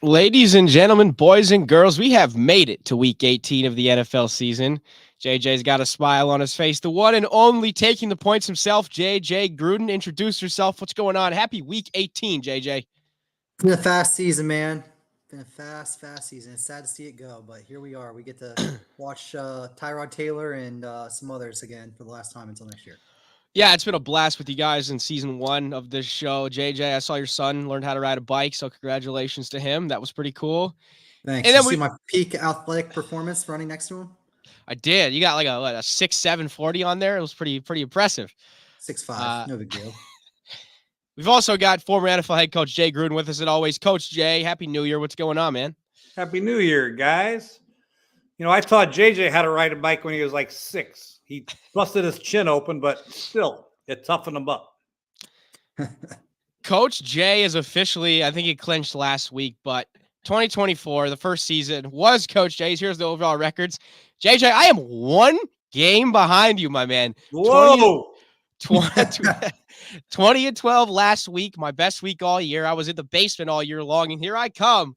Ladies and gentlemen, boys and girls, we have made it to week 18 of the NFL season. JJ's got a smile on his face. The one and only taking the points himself, Jay Gruden. Introduce yourself. What's going on? Happy week 18, JJ. It's been a fast season, man. Been a fast season. It's sad to see it go, but here we are. We get to watch Tyrod Taylor and some others again for the last time until next year. Yeah, it's been a blast with you guys in season 1 of this show. JJ, I saw your son learn how to ride a bike, so congratulations to him. That was pretty cool. Thanks. And Did then you see my peak athletic performance running next to him? I did. You got like a 6'7" 40 on there. It was pretty impressive. 6'5", no big deal. We've also got former NFL head coach Jay Gruden with us as always. Coach Jay, Happy New Year. What's going on, man? Happy New Year, guys. You know, I taught JJ how to ride a bike when he was like 6. He busted his chin open, but still, it toughened him up. Coach Jay is officially, I think he clinched last week, but 2024, the first season, was Coach Jay's. Here's the overall records. JJ, I am 1 game behind you, my man. Whoa! 20 and 12 last week, my best week all year. I was in the basement all year long, and here I come.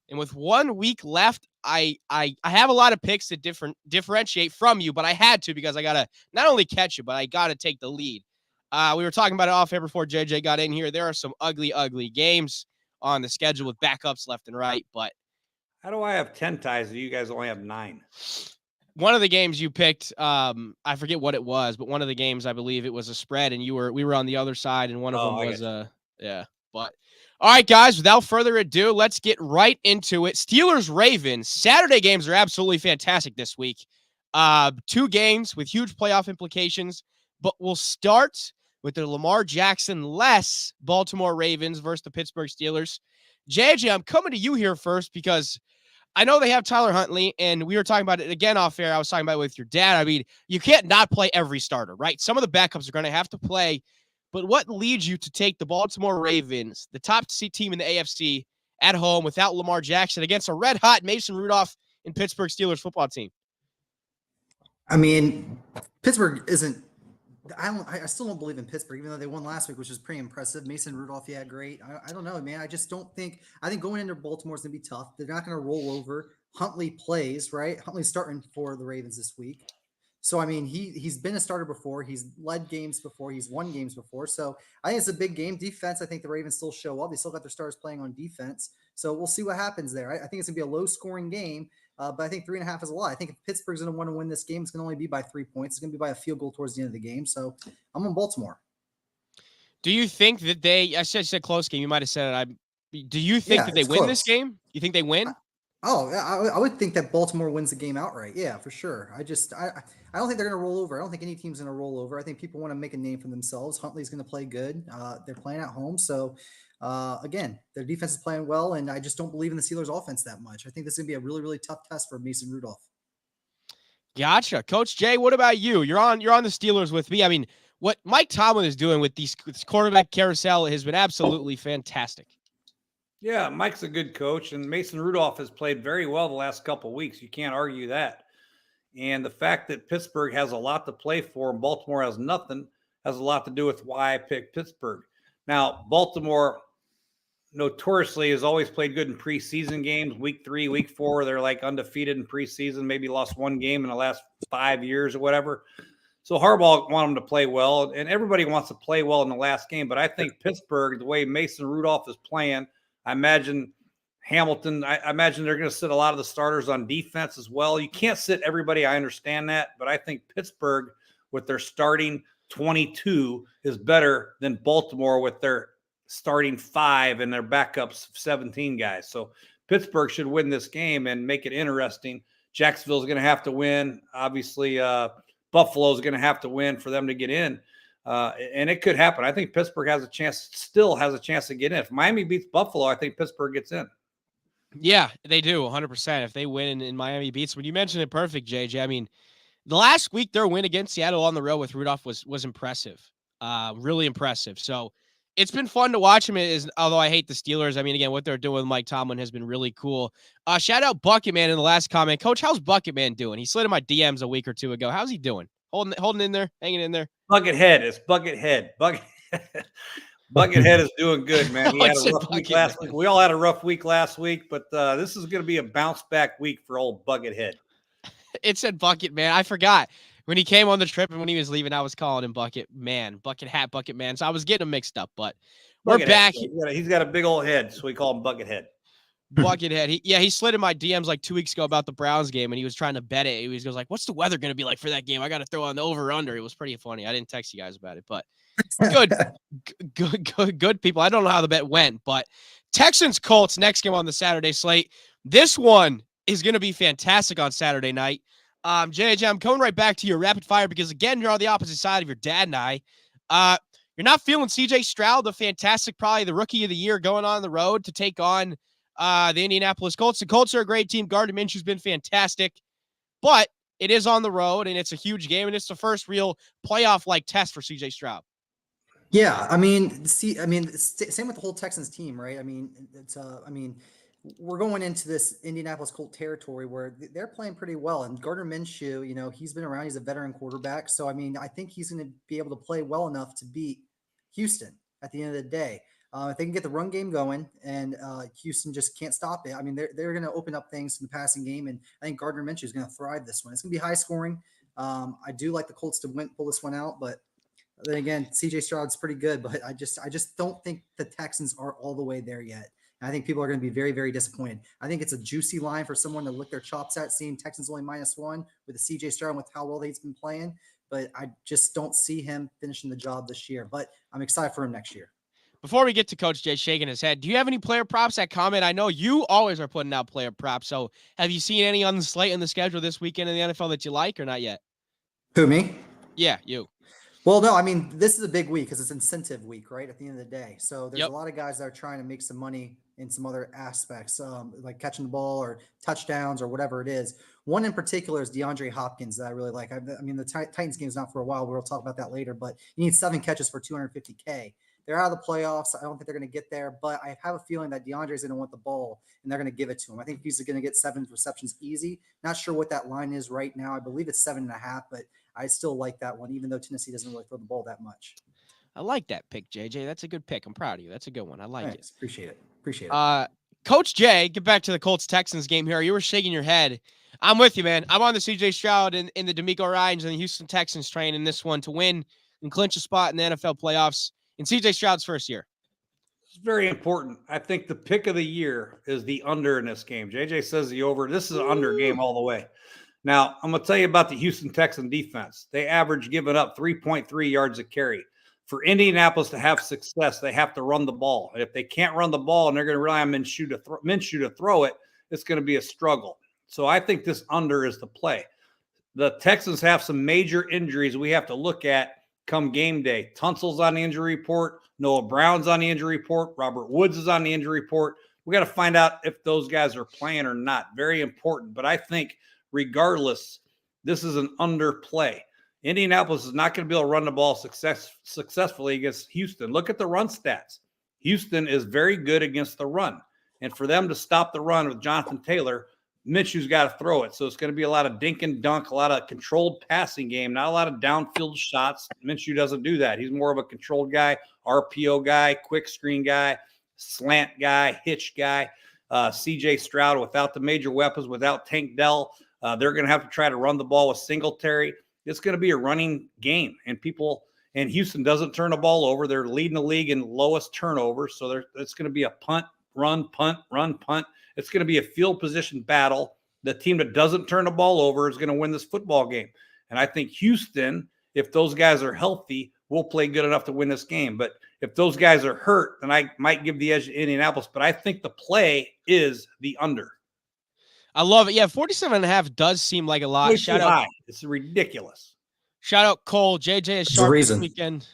And with 1 week left, I have a lot of picks that differentiate from you, but I had to because I got to not only catch you, but I got to take the lead. We were talking about it off air before JJ got in here. There are some ugly games on the schedule with backups left and right, but how do I have 10 ties and you guys only have 9? One of the games you picked, I forget what it was, but one of the games, I believe it was a spread, and we were on the other side, and one of them was yeah. But all right, guys, without further ado, let's get right into it. Steelers-Ravens. Saturday games are absolutely fantastic this week. 2 games with huge playoff implications, but we'll start with the Lamar Jackson-less Baltimore Ravens versus the Pittsburgh Steelers. JJ, I'm coming to you here first because I know they have Tyler Huntley, and we were talking about it again off air. I was talking about it with your dad. I mean, you can't not play every starter, right? Some of the backups are going to have to play. But what leads you to take the Baltimore Ravens, the top team in the AFC, at home without Lamar Jackson against a red-hot Mason Rudolph and Pittsburgh Steelers football team? I mean, Pittsburgh isn't – I still don't believe in Pittsburgh, even though they won last week, which was pretty impressive. Mason Rudolph, yeah, great. I don't know, man. I just don't think – I think going into Baltimore is going to be tough. They're not going to roll over. Huntley plays, right? Huntley's starting for the Ravens this week. So, I mean, he's been a starter before. He's led games before. He's won games before. So, I think it's a big game. Defense, I think the Ravens still show up. They still got their stars playing on defense. So, we'll see what happens there. I think it's going to be a low-scoring game, but I think 3.5 is a lot. I think if Pittsburgh's going to want to win this game, it's going to only be by 3 points. It's going to be by a field goal towards the end of the game. So, I'm on Baltimore. Do you think that I said close game. You might have said it. Do you think that they win this game? You think they win? I would think that Baltimore wins the game outright. Yeah, for sure. I don't think they're going to roll over. I don't think any team's going to roll over. I think people want to make a name for themselves. Huntley's going to play good. They're playing at home. So, again, their defense is playing well, and I just don't believe in the Steelers' offense that much. I think this is going to be a really, really tough test for Mason Rudolph. Gotcha. Coach Jay, what about you? You're on the Steelers with me. I mean, what Mike Tomlin is doing with this quarterback carousel has been absolutely fantastic. Yeah, Mike's a good coach, and Mason Rudolph has played very well the last couple of weeks. You can't argue that. And the fact that Pittsburgh has a lot to play for and Baltimore has nothing has a lot to do with why I picked Pittsburgh. Now, Baltimore notoriously has always played good in preseason games. Week 3, week 4, they're like undefeated in preseason, maybe lost 1 game in the last 5 years or whatever. So Harbaugh wants them to play well, and everybody wants to play well in the last game. But I think Pittsburgh, the way Mason Rudolph is playing, I imagine Hamilton, I imagine they're going to sit a lot of the starters on defense as well. You can't sit everybody. I understand that. But I think Pittsburgh with their starting 22 is better than Baltimore with their starting 5 and their backups 17 guys. So Pittsburgh should win this game and make it interesting. Jacksonville's going to have to win. Obviously, Buffalo's going to have to win for them to get in. And it could happen. I think Pittsburgh still has a chance to get in. If Miami beats Buffalo, I think Pittsburgh gets in. Yeah, they do 100%. If they win and Miami beats, when you mentioned it perfect, JJ, I mean, the last week their win against Seattle on the road with Rudolph was impressive, really impressive. So it's been fun to watch him. Although I hate the Steelers. I mean, again, what they're doing with Mike Tomlin has been really cool. Shout out Bucketman in the last comment. Coach, how's Bucketman doing? He slid in my DMs a week or 2 ago. How's he doing? Holding in there, hanging in there. Buckethead. It's Buckethead. Buckethead is doing good, man. He had a rough week last week. We all had a rough week last week, but this is going to be a bounce back week for old Buckethead. It said Bucket Man. I forgot when he came on the trip and when he was leaving, I was calling him Bucket Man, Bucket Hat, Bucket Man. So I was getting him mixed up, but we're back. He's got a big old head, so we call him Buckethead. Buckethead. He slid in my DMs like 2 weeks ago about the Browns game, and he was trying to bet it. He was like, "What's the weather going to be like for that game? I got to throw on the over under." It was pretty funny. I didn't text you guys about it, but good people. I don't know how the bet went, but Texans Colts next game on the Saturday slate. This one is going to be fantastic on Saturday night. JJ, I'm coming right back to your rapid fire because, again, you're on the opposite side of your dad and I. You're not feeling CJ Stroud, the fantastic, probably the rookie of the year, going on the road to take on the Indianapolis Colts. The Colts are a great team. Gardner Minshew's been fantastic, but it is on the road, and it's a huge game, and it's the first real playoff-like test for CJ Stroud. Yeah, same with the whole Texans team, right? We're going into this Indianapolis Colt territory where they're playing pretty well, and Gardner Minshew, he's been around. He's a veteran quarterback, so I think he's going to be able to play well enough to beat Houston at the end of the day. If they can get the run game going, and Houston just can't stop it. They're going to open up things in the passing game, and I think Gardner Minshew is going to thrive this one. It's going to be high scoring. I do like the Colts to pull this one out, but then again, CJ Stroud's pretty good, but I just don't think the Texans are all the way there yet. And I think people are going to be very, very disappointed. I think it's a juicy line for someone to lick their chops at, seeing Texans only -1 with the CJ Stroud and with how well he's been playing. But I just don't see him finishing the job this year. But I'm excited for him next year. Before we get to Coach Jay shaking his head, do you have any player props that comment? I know you always are putting out player props. So have you seen any on the slate and the schedule this weekend in the NFL that you like or not yet? Who, me? Yeah, you. Well, no, this is a big week because it's incentive week, right? At the end of the day. So there's a lot of guys that are trying to make some money in some other aspects, like catching the ball or touchdowns or whatever it is. One in particular is DeAndre Hopkins that I really like. The Titans game is not for a while. We'll talk about that later, but you need 7 catches for $250K. They're out of the playoffs. I don't think they're going to get there, but I have a feeling that DeAndre is going to want the ball and they're going to give it to him. I think he's going to get 7 receptions easy. Not sure what that line is right now. I believe it's 7.5, but I still like that one, even though Tennessee doesn't really throw the ball that much. I like that pick, JJ. That's a good pick. I'm proud of you. That's a good one. I like it. Appreciate it. Coach Jay, get back to the Colts-Texans game here. You were shaking your head. I'm with you, man. I'm on the CJ Stroud and the D'Amico Ryans and the Houston Texans train in this one to win and clinch a spot in the NFL playoffs in CJ Stroud's first year. It's very important. I think the pick of the year is the under in this game. JJ says the over. This is an under game all the way. Now, I'm going to tell you about the Houston Texan defense. They average giving up 3.3 yards a carry. For Indianapolis to have success, they have to run the ball. And if they can't run the ball and they're going to rely on Minshew to throw it, it's going to be a struggle. So I think this under is the play. The Texans have some major injuries we have to look at come game day. Tunsil's on the injury report. Noah Brown's on the injury report. Robert Woods is on the injury report. We got to find out if those guys are playing or not. Very important. But I think regardless, this is an underplay. Indianapolis is not going to be able to run the ball successfully against Houston. Look at the run stats. Houston is very good against the run. And for them to stop the run with Jonathan Taylor, Minshew's got to throw it. So it's going to be a lot of dink and dunk, a lot of controlled passing game, not a lot of downfield shots. Minshew doesn't do that. He's more of a controlled guy, RPO guy, quick screen guy, slant guy, hitch guy. CJ Stroud, without the major weapons, without Tank Dell, they're going to have to try to run the ball with Singletary. It's going to be a running game, and Houston doesn't turn the ball over. They're leading the league in lowest turnovers. So it's going to be a punt, run, punt, run, punt. It's going to be a field position battle. The team that doesn't turn the ball over is going to win this football game. And I think Houston, if those guys are healthy, will play good enough to win this game. But if those guys are hurt, then I might give the edge to Indianapolis. But I think the play is the under. I love it. Yeah, 47.5 does seem like a lot. Shout out. It's ridiculous. Shout out Cole. JJ is sharp this weekend.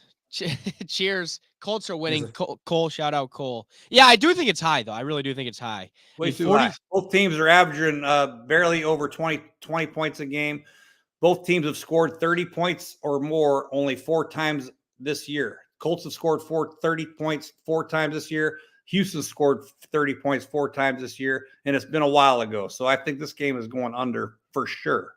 Cheers. Colts are winning. Cole, shout out Cole. Yeah, I do think it's high, though. I really do think it's high. Way too high. Both teams are averaging barely over 20 points a game. Both teams have scored 30 points or more only 4 times this year. Colts have scored 30 points 4 times this year. Houston scored 30 points 4 times this year, and it's been a while ago. So I think this game is going under for sure.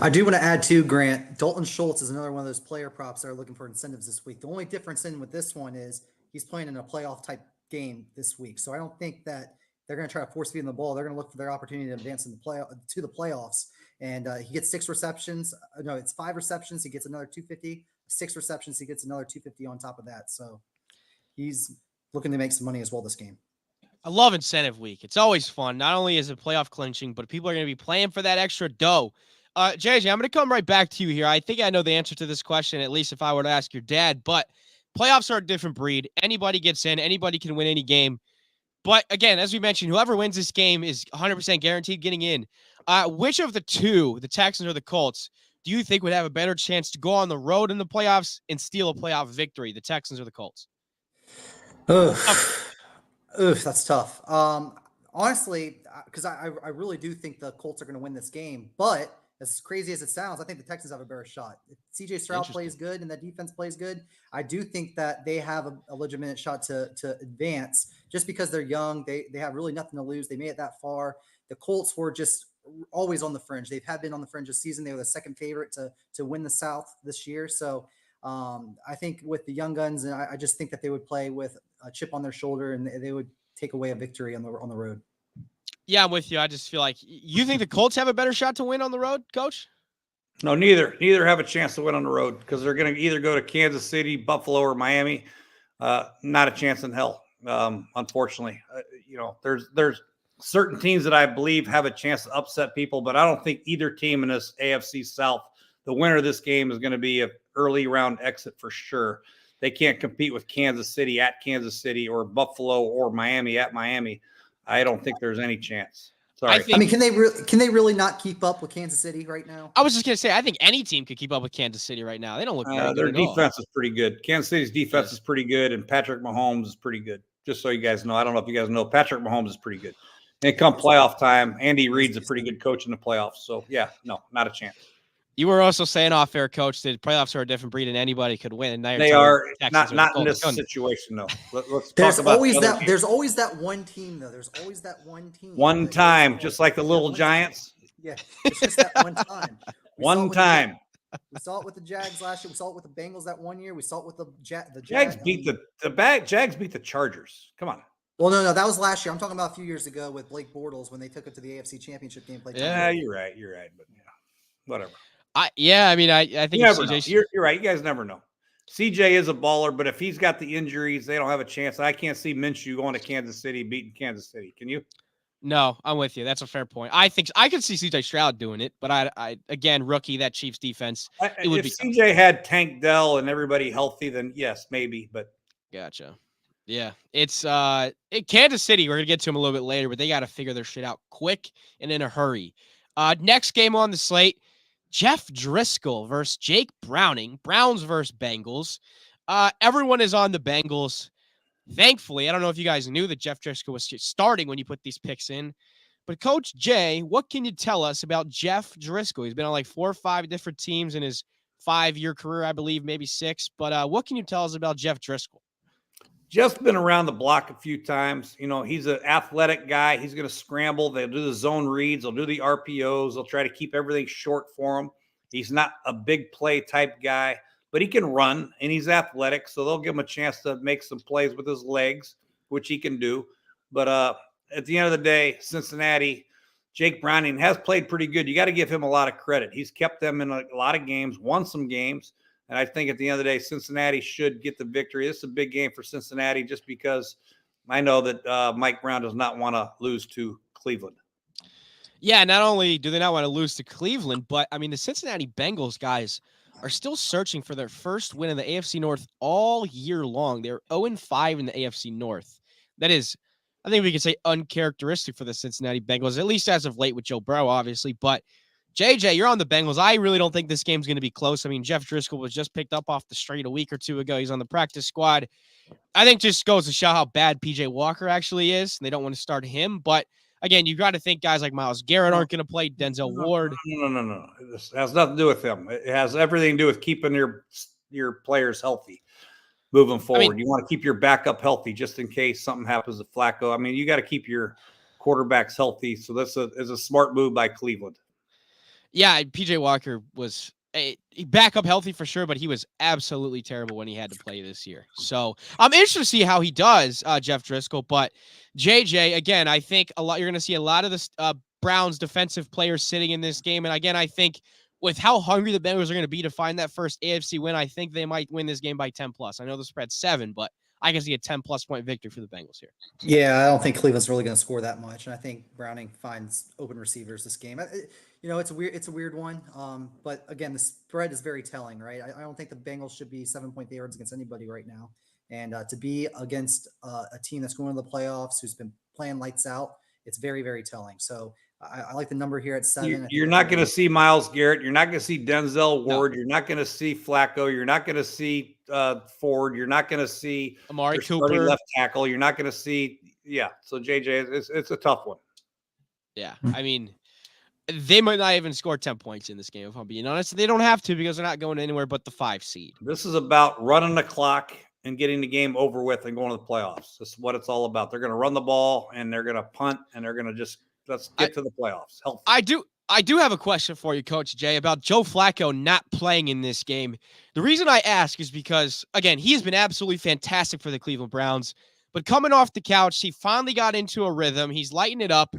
I do want to add too, Grant. Dalton Schultz is another one of those player props that are looking for incentives this week. The only difference with this one is he's playing in a playoff type game this week. So I don't think that they're going to try to force feed him the ball. They're going to look for their opportunity to advance in the playoffs. And he gets 6 receptions. No, it's 5 receptions. He gets another 250. 6 receptions. He gets another 250 on top of that. So he's looking to make some money as well this game. I love incentive week. It's always fun. Not only is it playoff clinching, but people are going to be playing for that extra dough. JJ, I'm going to come right back to you here. I think I know the answer to this question, at least if I were to ask your dad, but playoffs are a different breed. Anybody gets in. Anybody can win any game. But again, as we mentioned, whoever wins this game is 100% guaranteed getting in. Which of the two, the Texans or the Colts, do you think would have a better chance to go on the road in the playoffs and steal a playoff victory, the Texans or the Colts? That's tough. Honestly, because I really do think the Colts are going to win this game. But as crazy as it sounds, I think the Texans have a better shot. If CJ Stroud plays good and that defense plays good, I do think that they have a legitimate shot to advance just because they're young. They have really nothing to lose. They made it that far. The Colts were just always on the fringe. They've been on the fringe this season. They were the second favorite to win the South this year. So I think with the young guns, and I just think that they would play with a chip on their shoulder and they would take away a victory on the road. Yeah, I'm with you. I just feel like you think the Colts have a better shot to win on the road, Coach? No, neither. Neither have a chance to win on the road because they're going to either go to Kansas City, Buffalo, or Miami. Not a chance in hell, unfortunately. There's certain teams that I believe have a chance to upset people, but I don't think either team in this AFC South, the winner of this game, is going to be an early round exit for sure. They can't compete with Kansas City at Kansas City or Buffalo or Miami at Miami. I don't think there's any chance. Sorry. Can they really not keep up with Kansas City right now? I was just going to say, I think any team could keep up with Kansas City right now. They don't look very good. Their defense is pretty good. Kansas City's defense is pretty good, and Patrick Mahomes is pretty good. Just so you guys know, I don't know if you guys know, Patrick Mahomes is pretty good. And come playoff time, Andy Reid's a pretty good coach in the playoffs. So, yeah, no, not a chance. You were also saying off air, Coach, that playoffs are a different breed and anybody could win. And now they are not in this situation, though. There's always that one team, though. There's always that one team. One time, just like the little Giants. Yeah, it's just that one time. One time. We saw it with the Jags last year. We saw it with the Bengals that one year. We saw it with the Jags beat Jags beat the Chargers. Come on. Well, no, that was last year. I'm talking about a few years ago with Blake Bortles when they took it to the AFC Championship game. Yeah, you're right. But yeah, whatever. I think you're right. You guys never know. CJ is a baller, but if he's got the injuries, they don't have a chance. I can't see Minshew going to Kansas City, beating Kansas City. Can you? No, I'm with you. That's a fair point. I think I could see CJ Stroud doing it, but I again, rookie, that Chiefs defense. If CJ had Tank Dell and everybody healthy, then yes, maybe. But gotcha. Yeah, it's Kansas City. We're gonna get to them a little bit later, but they got to figure their shit out quick and in a hurry. Next game on the slate. Jeff Driscoll versus Jake Browning. Browns versus Bengals. Everyone is on the Bengals. Thankfully, I don't know if you guys knew that Jeff Driscoll was starting when you put these picks in. But Coach Jay, what can you tell us about Jeff Driscoll? He's been on like 4 or 5 different teams in his 5-year career, I believe, maybe 6. But what can you tell us about Jeff Driscoll? Jeff's been around the block a few times. You know, he's an athletic guy. He's going to scramble. They'll do the zone reads. They'll do the RPOs. They'll try to keep everything short for him. He's not a big play type guy, but he can run, and he's athletic, so they'll give him a chance to make some plays with his legs, which he can do. But at the end of the day, Cincinnati, Jake Browning has played pretty good. You got to give him a lot of credit. He's kept them in a lot of games, won some games. And I think at the end of the day, Cincinnati should get the victory. This is a big game for Cincinnati just because I know that Mike Brown does not want to lose to Cleveland. Yeah, not only do they not want to lose to Cleveland, but, I mean, the Cincinnati Bengals guys are still searching for their first win in the AFC North all year long. They're 0-5 in the AFC North. That is, I think we can say, uncharacteristic for the Cincinnati Bengals, at least as of late with Joe Burrow, obviously. But JJ, you're on the Bengals. I really don't think this game's going to be close. I mean, Jeff Driscoll was just picked up off the street a week or 2 ago. He's on the practice squad. I think just goes to show how bad PJ Walker actually is. And they don't want to start him. But again, you've got to think guys like Myles Garrett aren't going to play. Denzel Ward. No. This has nothing to do with them. It has everything to do with keeping your players healthy moving forward. I mean, you want to keep your backup healthy just in case something happens to Flacco. I mean, you got to keep your quarterbacks healthy. So this is a smart move by Cleveland. Yeah, PJ Walker was back up healthy for sure, but he was absolutely terrible when he had to play this year. So I'm interested to see how he does, Jeff Driscoll. But JJ, again, I think you're going to see a lot of the Browns defensive players sitting in this game. And again, I think with how hungry the Bengals are going to be to find that first AFC win, I think they might win this game by 10 plus. I know the spread's 7, but I can see a 10 plus point victory for the Bengals here. Yeah, I don't think Cleveland's really going to score that much, and I think Browning finds open receivers this game. It's a weird one. But again, the spread is very telling, right? I don't think the Bengals should be 7-point favorites against anybody right now, and to be against a team that's going to the playoffs, who's been playing lights out, it's very, very telling. So I like the number here at 7. You're not going to see Myles Garrett. You're not going to see Denzel Ward. No. You're not going to see Flacco. You're not going to see Ford. You're not going to see Amari Cooper, left tackle. You're not going to see, So JJ, it's a tough one. Yeah, I mean, they might not even score 10 points in this game, if I'm being honest. They don't have to because they're not going anywhere but the 5 seed. This is about running the clock and getting the game over with and going to the playoffs. This is what it's all about. They're going to run the ball and they're going to punt and they're going to just let's get to the playoffs. Healthy. I do have a question for you, Coach Jay, about Joe Flacco not playing in this game. The reason I ask is because, again, he has been absolutely fantastic for the Cleveland Browns, but coming off the couch, he finally got into a rhythm. He's lighting it up.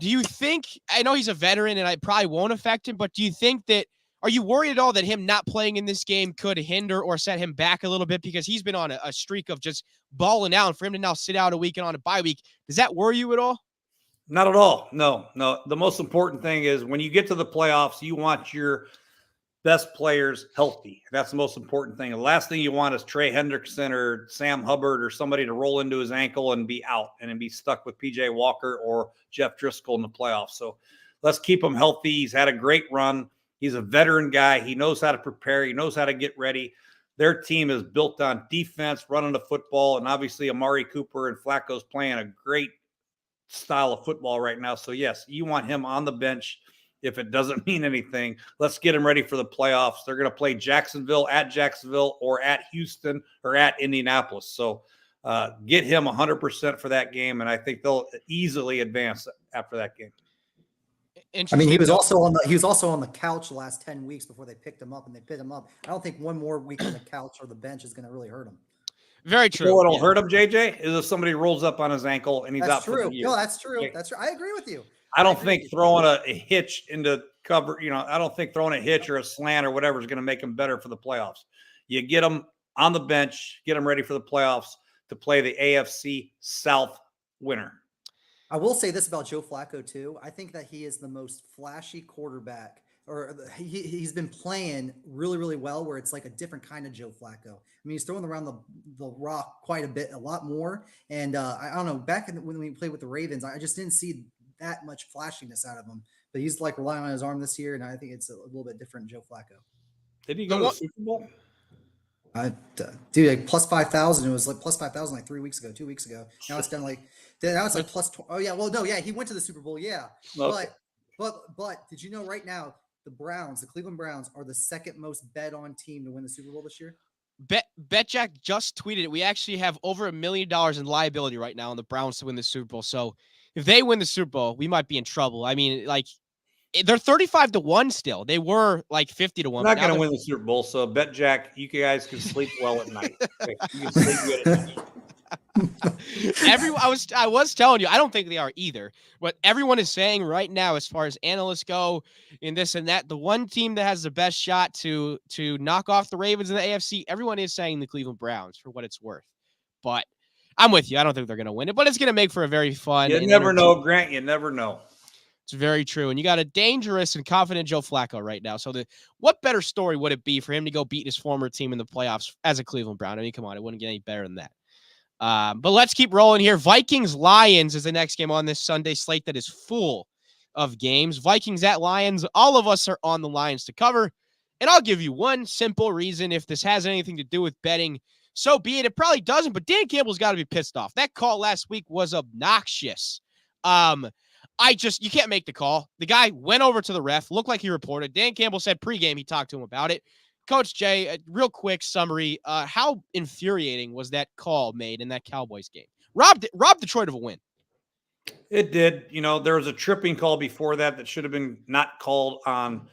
Do you think, I know he's a veteran and it probably won't affect him, but do you think that, are you worried at all that him not playing in this game could hinder or set him back a little bit because he's been on a streak of just balling out, and for him to now sit out a week and on a bye week, does that worry you at all? Not at all. No. The most important thing is when you get to the playoffs, you want your best players healthy. That's the most important thing. The last thing you want is Trey Hendrickson or Sam Hubbard or somebody to roll into his ankle and be out and be stuck with PJ Walker or Jeff Driscoll in the playoffs. So let's keep him healthy. He's had a great run. He's a veteran guy. He knows how to prepare. He knows how to get ready. Their team is built on defense, running the football, and obviously Amari Cooper and Flacco's playing a great style of football right now. So yes, you want him on the bench if it doesn't mean anything. Let's get him ready for the playoffs. They're going to play Jacksonville or at Houston or at Indianapolis. So get him 100% for that game, and I think they'll easily advance after that game. I mean, he was also on the couch the last 10 weeks before they picked him up, and they picked him up. I don't think one more week on the couch or the bench is going to really hurt him. Very true. You know what'll hurt him, JJ, is if somebody rolls up on his ankle and he's out for the year. No, that's true. That's true. I agree with you. I don't think throwing a hitch into cover, I don't think throwing a hitch or a slant or whatever is going to make him better for the playoffs. You get him on the bench, get him ready for the playoffs to play the AFC South winner. I will say this about Joe Flacco, too. I think that he is the most flashy quarterback, or he's been playing really, really well, where it's like a different kind of Joe Flacco. I mean, he's throwing around the rock quite a lot more. And I don't know, back when we played with the Ravens, I just didn't see that much flashiness out of him. But he's like relying on his arm this year, and I think it's a little bit different Joe Flacco. Did he go to the Super Bowl? Dude, like plus 5,000. It was like plus 5,000 like 2 weeks ago. Now it's done like plus. Oh yeah, well no, yeah, he went to the Super Bowl, yeah. Okay. But did you know right now the Cleveland Browns are the second most bet on team to win the Super Bowl this year? BetJack just tweeted it. We actually have over $1 million in liability right now on the Browns to win the Super Bowl. So if they win the Super Bowl, we might be in trouble. I mean, like, they're 35-1 still. They were like 50-1. They're not going to win the Super Bowl. So BetJack, you guys can sleep well at night. You can sleep good at night. I was telling you, I don't think they are either. What everyone is saying right now, as far as analysts go, in this and that, the one team that has the best shot to knock off the Ravens in the AFC, everyone is saying the Cleveland Browns, for what it's worth. But I'm with you. I don't think they're going to win it, but it's going to make for a very fun. You never know, Grant. You never know. It's very true. And you got a dangerous and confident Joe Flacco right now. So what better story would it be for him to go beat his former team in the playoffs as a Cleveland Brown? I mean, come on, it wouldn't get any better than that. But let's keep rolling here. Vikings-Lions is the next game on this Sunday slate that is full of games. Vikings at Lions. All of us are on the Lions to cover. And I'll give you one simple reason. If this has anything to do with betting, so be it. It probably doesn't, but Dan Campbell's got to be pissed off. That call last week was obnoxious. You can't make the call. The guy went over to the ref, looked like he reported. Dan Campbell said pregame he talked to him about it. Coach Jay, a real quick summary. How infuriating was that call made in that Cowboys game? Robbed Detroit of a win. It did. There was a tripping call before that should have been not called on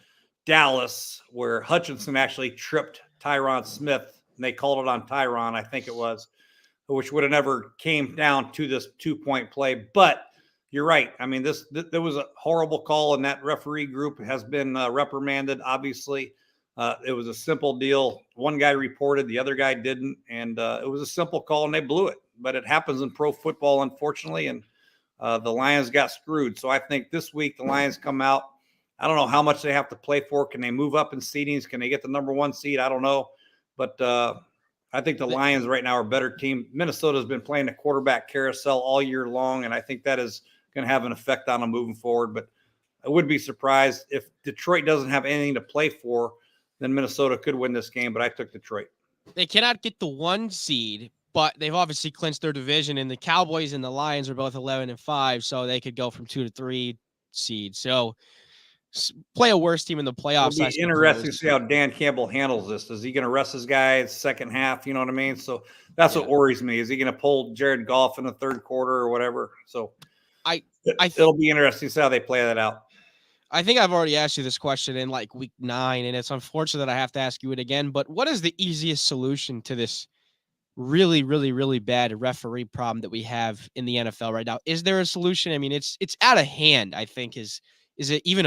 Dallas, where Hutchinson actually tripped Tyron Smith, and they called it on Tyron, I think it was, which would have never came down to this 2-point play. But you're right. I mean, there was a horrible call, and that referee group has been reprimanded, obviously. It was a simple deal. One guy reported, the other guy didn't, and it was a simple call, and they blew it. But it happens in pro football, unfortunately, and the Lions got screwed. So I think this week the Lions come out. I don't know how much they have to play for. Can they move up in seedings? Can they get the number 1 seed? I don't know. But I think the Lions right now are a better team. Minnesota's been playing the quarterback carousel all year long, and I think that is going to have an effect on them moving forward. But I would be surprised if Detroit doesn't have anything to play for, then Minnesota could win this game, but I took Detroit. They cannot get the 1 seed, but they've obviously clinched their division, and the Cowboys and the Lions are both 11-5, so they could go from 2 to 3 seeds. So play a worse team in the playoffs. It'll be interesting to see how Dan Campbell handles this. Is he going to rest his guy second half? You know what I mean? So that's what worries me. Is he going to pull Jared Goff in the third quarter or whatever? So it'll be interesting to see how they play that out. I think I've already asked you this question in like week 9, and it's unfortunate that I have to ask you it again, but what is the easiest solution to this really, really, really bad referee problem that we have in the NFL right now? Is there a solution? I mean, it's out of hand, I think. Is it even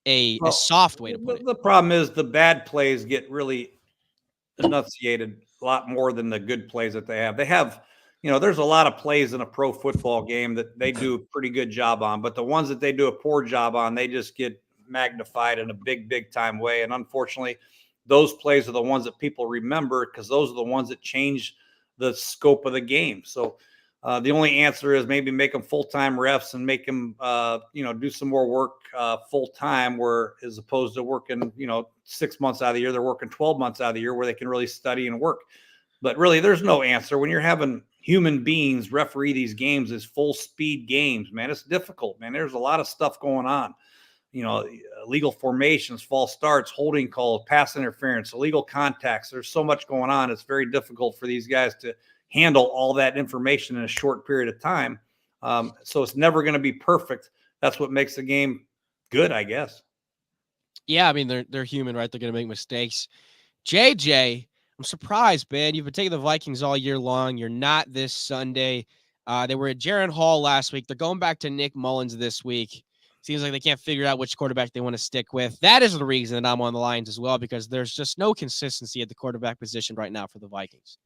a soft way to put it? The problem is the bad plays get really enunciated a lot more than the good plays that they have. They have, there's a lot of plays in a pro football game that they do a pretty good job on, but the ones that they do a poor job on, they just get magnified in a big, big time way. And unfortunately, those plays are the ones that people remember because those are the ones that change the scope of the game. So the only answer is maybe make them full-time refs and make them, do some more work full-time, where as opposed to working, 6 months out of the year, they're working 12 months out of the year where they can really study and work. But really, there's no answer. When you're having human beings referee these games as full-speed games, man, it's difficult, man. There's a lot of stuff going on. Illegal formations, false starts, holding calls, pass interference, illegal contacts. There's so much going on. It's very difficult for these guys to handle all that information in a short period of time. So it's never going to be perfect. That's what makes the game good, I guess. Yeah, I mean, they're human, right? They're going to make mistakes. JJ, I'm surprised, man. You've been taking the Vikings all year long. You're not this Sunday. They were at Jaron Hall last week. They're going back to Nick Mullins this week. Seems like they can't figure out which quarterback they want to stick with. That is the reason that I'm on the Lions as well, because there's just no consistency at the quarterback position right now for the Vikings.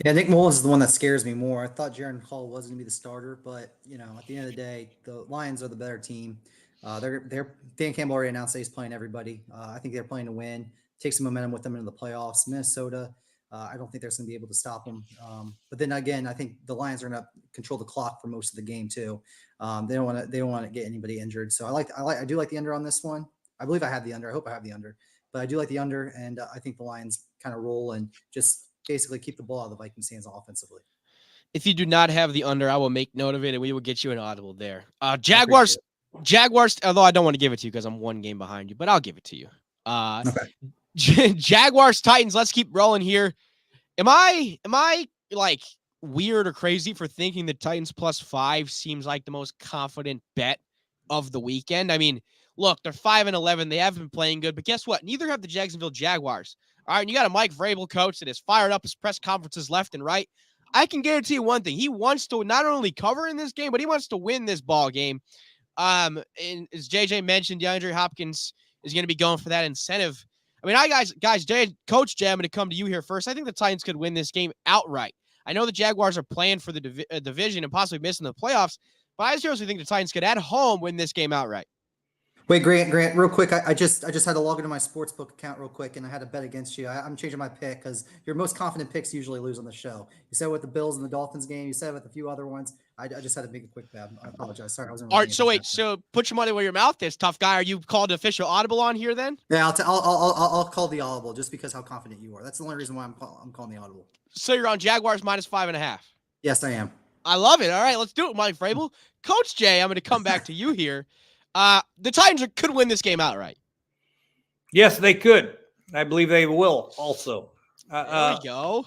Yeah, Nick Mullins is the one that scares me more. I thought Jaron Hall was going to be the starter, but at the end of the day, the Lions are the better team. Dan Campbell already announced that he's playing everybody. I think they're playing to win, take some momentum with them into the playoffs. Minnesota, I don't think they're going to be able to stop them. But then again, I think the Lions are going to control the clock for most of the game too. They don't want to get anybody injured. So I do like the under on this one. I believe I have the under. I hope I have the under, but I do like the under, and I think the Lions kind of roll and just basically keep the ball out of the Vikings' hands offensively. If you do not have the under, I will make note of it, and we will get you an audible there. Jaguars, although I don't want to give it to you because I'm 1 game behind you, but I'll give it to you. Okay. Jaguars, Titans, let's keep rolling here. Am I like weird or crazy for thinking the Titans +5 seems like the most confident bet of the weekend? I mean, look, they're 5-11. They haven't been playing good, but guess what? Neither have the Jacksonville Jaguars. All right, and you got a Mike Vrabel coach that has fired up his press conferences left and right. I can guarantee you one thing. He wants to not only cover in this game, but he wants to win this ball game. And as JJ mentioned, DeAndre Hopkins is going to be going for that incentive. I mean, Coach Jay, I'm going to come to you here first. I think the Titans could win this game outright. I know the Jaguars are playing for the division and possibly missing the playoffs, but I seriously think the Titans could at home win this game outright. Wait, Grant, real quick. I just had to log into my sportsbook account real quick, and I had to bet against you. I'm changing my pick because your most confident picks usually lose on the show. You said with the Bills and the Dolphins game. You said with a few other ones. I just had to make a quick bet. I apologize. Sorry, I wasn't. All right, so put your money where your mouth is, tough guy. Are you called official audible on here then? Yeah, I'll call the audible just because how confident you are. That's the only reason why I'm calling the audible. So you're on Jaguars -5.5. Yes, I am. I love it. All right, let's do it, Mike Vrabel. Coach Jay, I'm going to come back to you here. The Titans could win this game outright. Yes, they could. I believe they will also. There we go.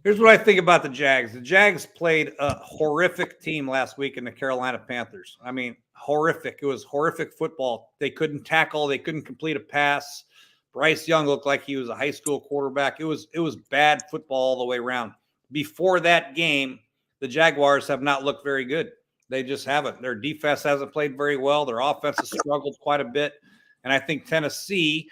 Here's what I think about the Jags. The Jags played a horrific team last week in the Carolina Panthers. I mean, horrific. It was horrific football. They couldn't tackle. They couldn't complete a pass. Bryce Young looked like he was a high school quarterback. It was bad football all the way around. Before that game, the Jaguars have not looked very good. They just haven't. Their defense hasn't played very well. Their offense has struggled quite a bit. And I think Tennessee,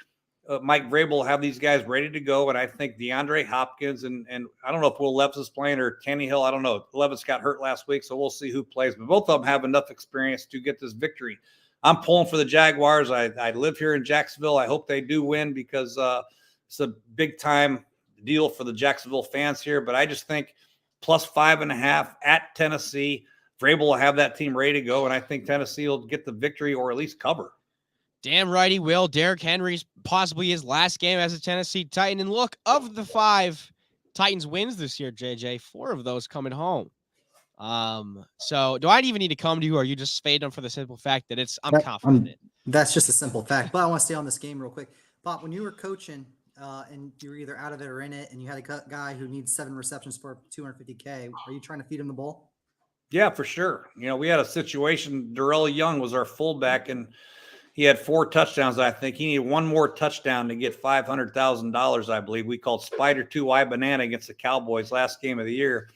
Mike Vrabel will have these guys ready to go. And I think DeAndre Hopkins and I don't know if Will Levis is playing or Tannehill. I don't know. Levis got hurt last week, so we'll see who plays. But both of them have enough experience to get this victory. I'm pulling for the Jaguars. I live here in Jacksonville. I hope they do win because it's a big-time deal for the Jacksonville fans here. But I just think plus 5.5 at Tennessee. Vrabel will have that team ready to go, and I think Tennessee will get the victory or at least cover. Damn right he will. Derrick Henry's possibly his last game as a Tennessee Titan. And look, of the 5 Titans wins this year, JJ, 4 of those coming home. So do I even need to come to you, or are you just fading them for the simple fact that I'm confident? That's just a simple fact. But I want to stay on this game real quick. Pop, when you were coaching and you were either out of it or in it, and you had a guy who needs 7 receptions for $250K, are you trying to feed him the ball? Yeah, for sure. We had a situation. Darrell Young was our fullback, and he had 4 touchdowns. I think he needed 1 more touchdown to get $500,000. I believe we called Spider 2Y Banana against the Cowboys last game of the year.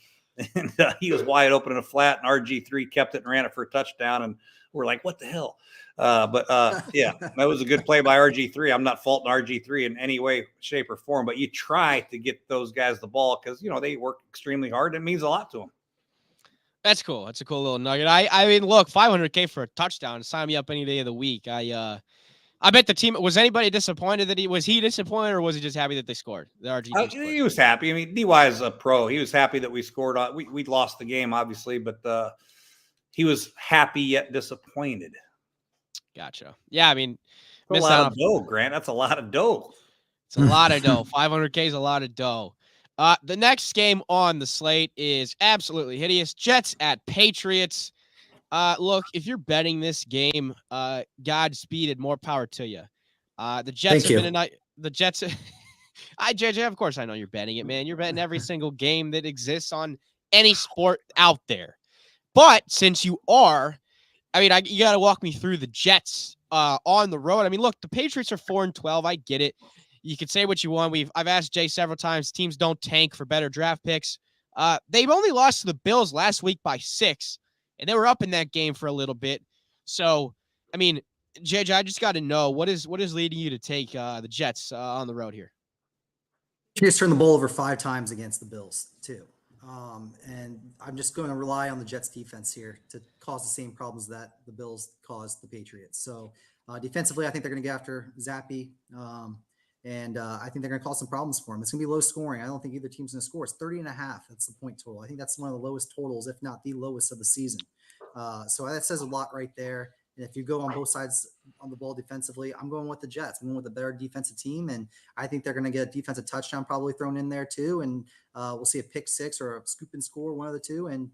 And he was wide open in a flat, and RG3 kept it and ran it for a touchdown. And we're like, what the hell? Yeah, that was a good play by RG3. I'm not faulting RG3 in any way, shape, or form, but you try to get those guys the ball because, they work extremely hard. It means a lot to them. That's cool. That's a cool little nugget. I mean, look, $500K for a touchdown. Sign me up any day of the week. I bet the team was anybody disappointed that he disappointed, or was he just happy that they scored? The RG scored. He was happy. I mean, DY is a pro. He was happy that we scored. We lost the game, obviously, but he was happy yet disappointed. Gotcha. Yeah, I mean, that's a lot of dough, Grant. That's a lot of dough. It's a lot of dough. $500K is a lot of dough. The next game on the slate is absolutely hideous. Jets at Patriots. Look, if you're betting this game, Godspeed and more power to you. The Jets have been a night. The Jets. JJ, of course I know you're betting it, man. You're betting every single game that exists on any sport out there. But since you are, I mean, you got to walk me through the Jets on the road. I mean, look, the Patriots are 4-12. I get it. You could say what you want. I've asked Jay several times. Teams don't tank for better draft picks. They've only lost to the Bills last week by 6. And they were up in that game for a little bit. So, I mean, JJ, I just got to know what is leading you to take the Jets on the road here. He just turned the ball over 5 times against the Bills too. And I'm just going to rely on the Jets defense here to cause the same problems that the Bills caused the Patriots. So defensively, I think they're going to get after Zappe. And I think they're going to cause some problems for him. It's going to be low scoring. I don't think either team's going to score. It's 30.5. That's the point total. I think that's one of the lowest totals, if not the lowest of the season. So that says a lot right there. And if you go on both sides on the ball defensively, I'm going with the Jets. I'm going with a better defensive team. And I think they're going to get a defensive touchdown probably thrown in there too. And we'll see a pick 6 or a scoop and score, one of the two. And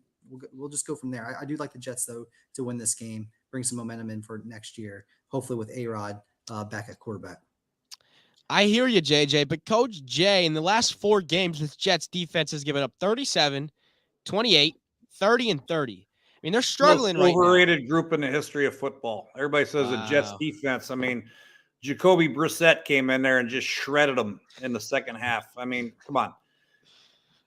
we'll just go from there. I do like the Jets, though, to win this game, bring some momentum in for next year, hopefully with A-Rod back at quarterback. I hear you, JJ, but Coach Jay, in the last 4 games, this Jets defense has given up 37, 28, 30, and 30. I mean, they're struggling right now. Overrated group in the history of football. Everybody says the Jets defense. I mean, Jacoby Brissett came in there and just shredded them in the second half. I mean, come on.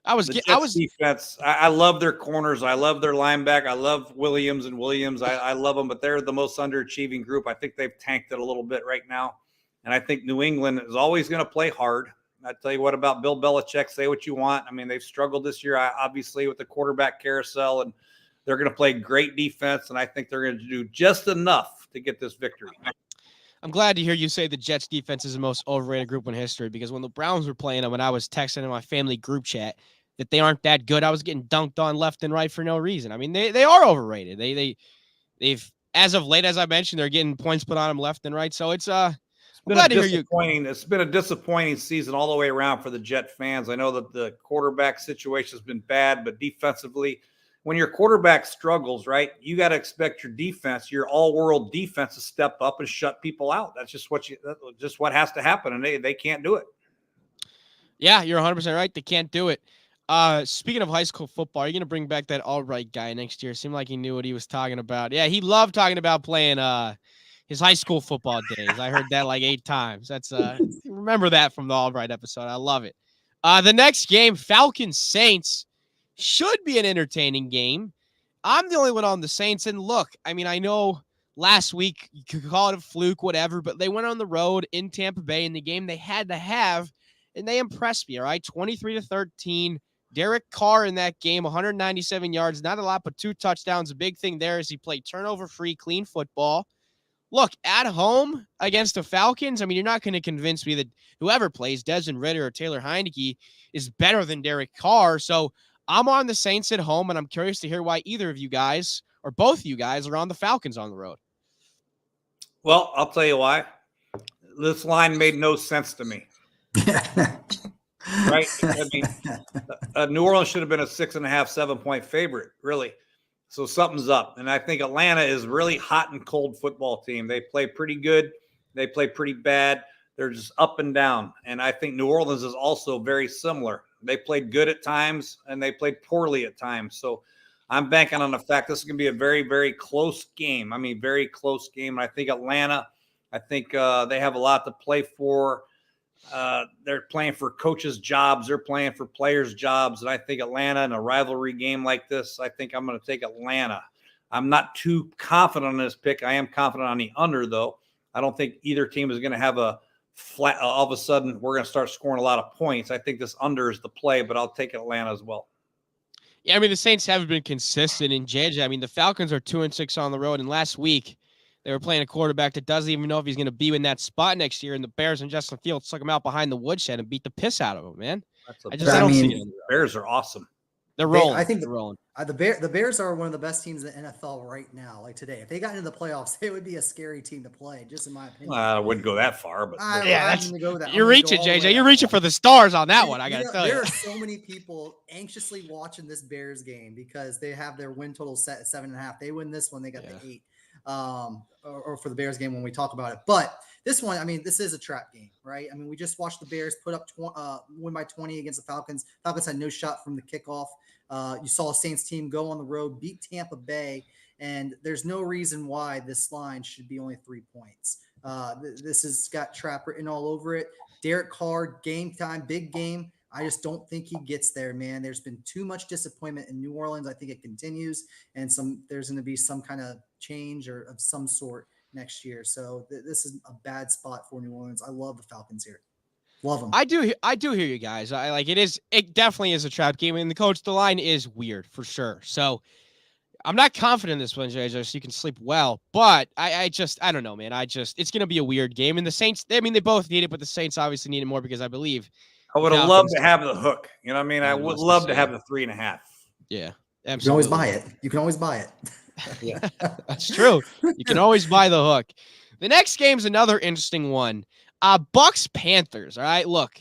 Defense. I love their corners. I love their linebacker. I love Williams. I love them, but they're the most underachieving group. I think they've tanked it a little bit right now. And I think New England is always going to play hard. I tell you what about Bill Belichick. Say what you want. I mean, they've struggled this year, obviously, with the quarterback carousel, and they're going to play great defense. And I think they're going to do just enough to get this victory. I'm glad to hear you say the Jets defense is the most overrated group in history, because when the Browns were playing them, when I was texting in my family group chat that they aren't that good, I was getting dunked on left and right for no reason. I mean, they are overrated. They've as of late, as I mentioned, they're getting points put on them left and right. So it's It's been a disappointing season all the way around for the Jet fans. I know that the quarterback situation has been bad, but defensively, when your quarterback struggles, right, you got to expect your defense, your all-world defense, to step up and shut people out. That's just what has to happen, and they can't do it. Yeah, you're 100% right. They can't do it. Speaking of high school football, are you going to bring back that Albright guy next year? Seemed like he knew what he was talking about. Yeah, he loved talking about playing his high school football days. I heard that like 8 times. That's remember that from the Albright episode. I love it. The next game, Falcons Saints, should be an entertaining game. I'm the only one on the Saints, and look, I mean, I know last week you could call it a fluke, whatever, but they went on the road in Tampa Bay in the game they had to have, and they impressed me. All right, 23-13. Derek Carr in that game, 197 yards, not a lot, but 2 touchdowns. The big thing there is he played turnover-free, clean football. Look, at home against the Falcons, I mean, you're not going to convince me that whoever plays, Desmond Ridder or Taylor Heineke, is better than Derek Carr. So I'm on the Saints at home, and I'm curious to hear why either of you guys or both of you guys are on the Falcons on the road. Well, I'll tell you why. This line made no sense to me. Right? I mean, New Orleans should have been a 6.5, 7-point favorite, really. So something's up. And I think Atlanta is really hot and cold football team. They play pretty good. They play pretty bad. They're just up and down. And I think New Orleans is also very similar. They played good at times and they played poorly at times. So I'm banking on the fact this is going to be a very, very close game. I mean, very close game. And I think Atlanta, they have a lot to play for. They're playing for coaches' jobs. They're playing for players' jobs. And I think Atlanta in a rivalry game like this, I think I'm going to take Atlanta. I'm not too confident on this pick. I am confident on the under, though. I don't think either team is going to have a flat, all of a sudden, we're going to start scoring a lot of points. I think this under is the play, but I'll take Atlanta as well. Yeah, I mean, the Saints haven't been consistent in JJ. I mean, the Falcons are 2-6 on the road, and last week they were playing a quarterback that doesn't even know if he's going to be in that spot next year, and the Bears and Justin Fields took him out behind the woodshed and beat the piss out of him, man. I don't see it. Bears are awesome. They're rolling. I think they're rolling. The Bears are one of the best teams in the NFL right now. Like today, if they got into the playoffs, they would be a scary team to play. Just in my opinion. I wouldn't go that far, but you're reaching, JJ. You're reaching for the stars on that one. I got to tell you. There are so many people anxiously watching this Bears game because they have their win total set at 7.5. They win this one, they got the 8. Or for the Bears game when we talk about it. But this one, I mean, this is a trap game, right? I mean, we just watched the Bears put up win by 20 against the Falcons. Falcons had no shot from the kickoff. You saw a Saints team go on the road, beat Tampa Bay, and there's no reason why this line should be only 3 points. This has got trap written all over it. Derek Carr, game time, big game. I just don't think he gets there, man. There's been too much disappointment in New Orleans. I think it continues, and there's going to be some kind of change or of some sort next year. So this is a bad spot for New Orleans. I love the Falcons here. Love them. I do hear you guys. I like it. It definitely is a trap game, and the line is weird for sure. So I'm not confident in this one, JJ, so you can sleep well. But I don't know, man. It's going to be a weird game. And the Saints, I mean, they both need it, but the Saints obviously need it more because I believe I would have loved to have the hook. You know what I mean? I would love to have the 3.5. Yeah, absolutely. You can always buy it. You can always buy it. Yeah, that's true. You can always buy the hook. The next game's another interesting one. Bucks Panthers. All right, look,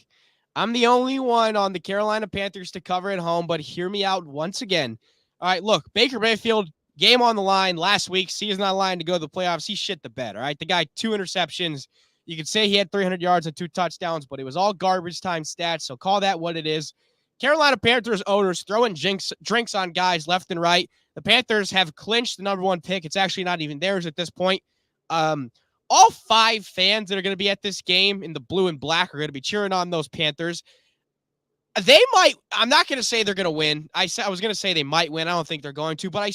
I'm the only one on the Carolina Panthers to cover at home, but hear me out once again. All right, look, Baker Mayfield, game on the line last week. Season on the line to go to the playoffs. He shit the bed. All right, the guy 2 interceptions. You could say he had 300 yards and 2 touchdowns, but it was all garbage time stats, so call that what it is. Carolina Panthers owners throwing drinks on guys left and right. The Panthers have clinched the number 1 pick. It's actually not even theirs at this point. All 5 fans that are going to be at this game in the blue and black are going to be cheering on those Panthers. They might – I'm not going to say they're going to win. I was going to say they might win. I don't think they're going to. But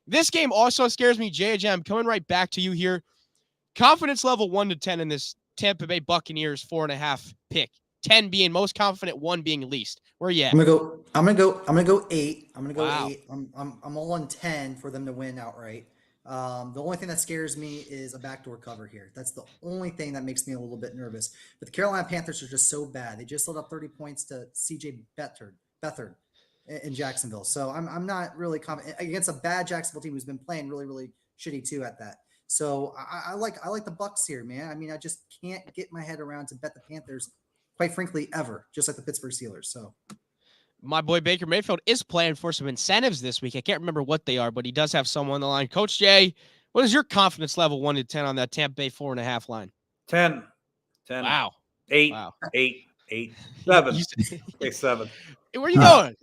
this game also scares me. JJ, I'm coming right back to you here. Confidence level 1 to 10 in this Tampa Bay Buccaneers 4.5 pick. 10 being most confident, 1 being least. Where are you at? I'm gonna go 8. I'm gonna go Wow. 8. I'm all on 10 for them to win outright. The only thing that scares me is a backdoor cover here. That's the only thing that makes me a little bit nervous. But the Carolina Panthers are just so bad. They just let up 30 points to CJ Beathard in Jacksonville. So I'm not really confident against a bad Jacksonville team who's been playing really, really shitty too at that. So I like the Bucks here, man. I mean, I just can't get my head around to bet the Panthers, quite frankly, ever, just like the Pittsburgh Steelers. So my boy Baker Mayfield is playing for some incentives this week. I can't remember what they are, but he does have someone on the line. Coach Jay, what is your confidence level 1 to 10 on that Tampa Bay 4.5 line? 10. Wow. 8. Wow. 8. 7. Say 7. Where are you going?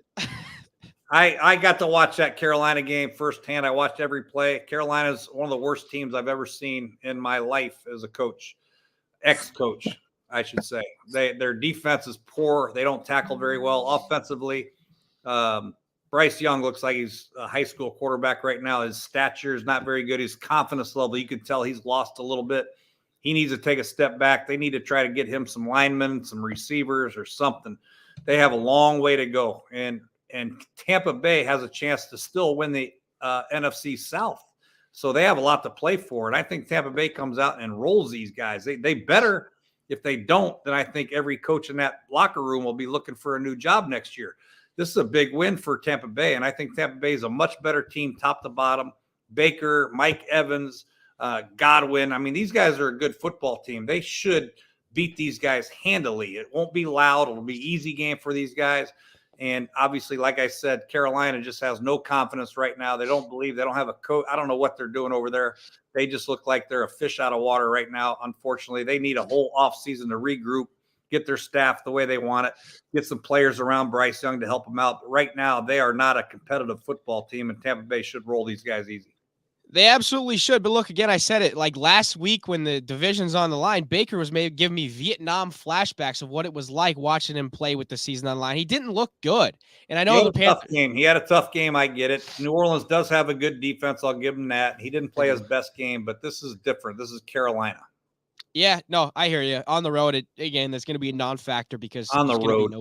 I got to watch that Carolina game firsthand. I watched every play. Carolina's one of the worst teams I've ever seen in my life as a coach, ex-coach, I should say. Their defense is poor. They don't tackle very well offensively. Bryce Young looks like he's a high school quarterback right now. His stature is not very good. His confidence level, you can tell he's lost a little bit. He needs to take a step back. They need to try to get him some linemen, some receivers or something. They have a long way to go. And Tampa Bay has a chance to still win the NFC South. So they have a lot to play for. And I think Tampa Bay comes out and rolls these guys. They better. If they don't, then I think every coach in that locker room will be looking for a new job next year. This is a big win for Tampa Bay. And I think Tampa Bay is a much better team top to bottom. Baker, Mike Evans, Godwin. I mean, these guys are a good football team. They should beat these guys handily. It won't be loud. It'll be easy game for these guys. And obviously, like I said, Carolina just has no confidence right now. They don't believe. They don't have a coach. I don't know what they're doing over there. They just look like they're a fish out of water right now. Unfortunately, they need a whole offseason to regroup, get their staff the way they want it, get some players around Bryce Young to help them out. But right now, they are not a competitive football team, and Tampa Bay should roll these guys easy. They absolutely should. But look, again, I said it like last week when the division's on the line, Baker was maybe giving me Vietnam flashbacks of what it was like watching him play with the season on the line. He didn't look good. And I know the Panthers. He had a tough game. I get it. New Orleans does have a good defense. I'll give him that. He didn't play his best game, but this is different. This is Carolina. Yeah, no, I hear you. On the road, again, there's going to be a non-factor because on the road.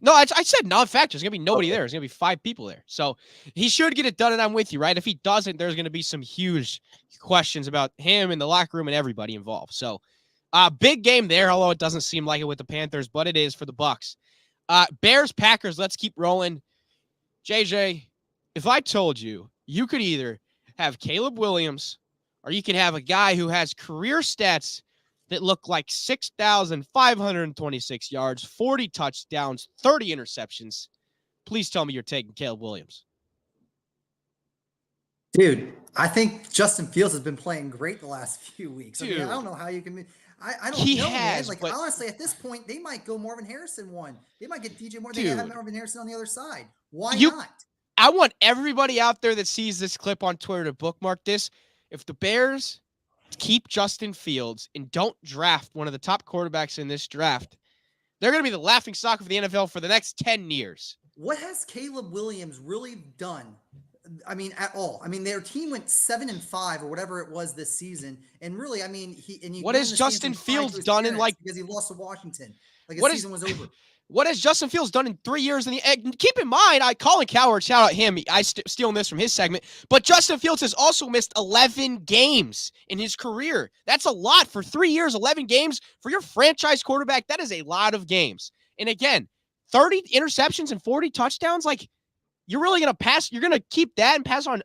No, I said non-factor. There's going to be nobody there. There's going to be 5 people there. So he should get it done, and I'm with you, right? If he doesn't, there's going to be some huge questions about him in the locker room and everybody involved. So big game there, although it doesn't seem like it with the Panthers, but it is for the Bucs. Bears, Packers, let's keep rolling. JJ, if I told you you could either have Caleb Williams or you can have a guy who has career stats that look like 6,526 yards, 40 touchdowns, 30 interceptions. Please tell me you're taking Caleb Williams. Dude, I think Justin Fields has been playing great the last few weeks. I don't know how you can I don't know, man. Like, honestly, at this point, they might go Marvin Harrison one. They might get DJ Moore. They have Marvin Harrison on the other side. Why not? I want everybody out there that sees this clip on Twitter to bookmark this. If the Bears keep Justin Fields and don't draft one of the top quarterbacks in this draft, they're going to be the laughingstock of the NFL for the next 10 years. What has Caleb Williams really done? I mean, at all. I mean, their team went 7-5 or whatever it was this season. And really, I mean, what has Justin Fields done in because he lost to Washington. Like his season was over. What has Justin Fields done in 3 years? Keep in mind, Colin Cowherd, shout out him. I stealing this from his segment. But Justin Fields has also missed 11 games in his career. That's a lot for 3 years, 11 games. For your franchise quarterback, that is a lot of games. And again, 30 interceptions and 40 touchdowns. Like, you're really going to pass. You're going to keep that and pass on.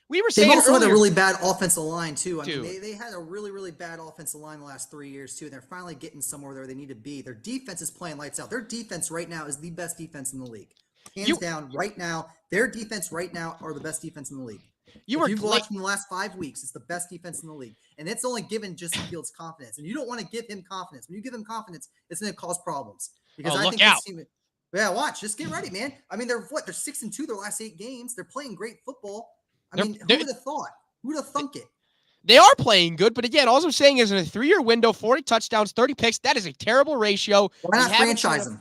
We were saying they also earlier, had a really bad offensive line, too. I mean, they had a really, really bad offensive line the last 3 years, too. And they're finally getting somewhere where they need to be. Their defense is playing lights out. Their defense right now is the best defense in the league. Hands down, right now, their defense right now are the best defense in the league. You've watched them the last 5 weeks. It's the best defense in the league. And it's only given Justin Fields confidence. And you don't want to give him confidence. When you give him confidence, it's going to cause problems. Because I think this team, watch. Just get ready, man. I mean, they're 6-2 their last 8 games. They're playing great football. I mean, who would have thought? Who would have thunk it? They are playing good, but again, all I'm saying is in a 3-year window, 40 touchdowns, 30 picks, that is a terrible ratio. Why not franchise them?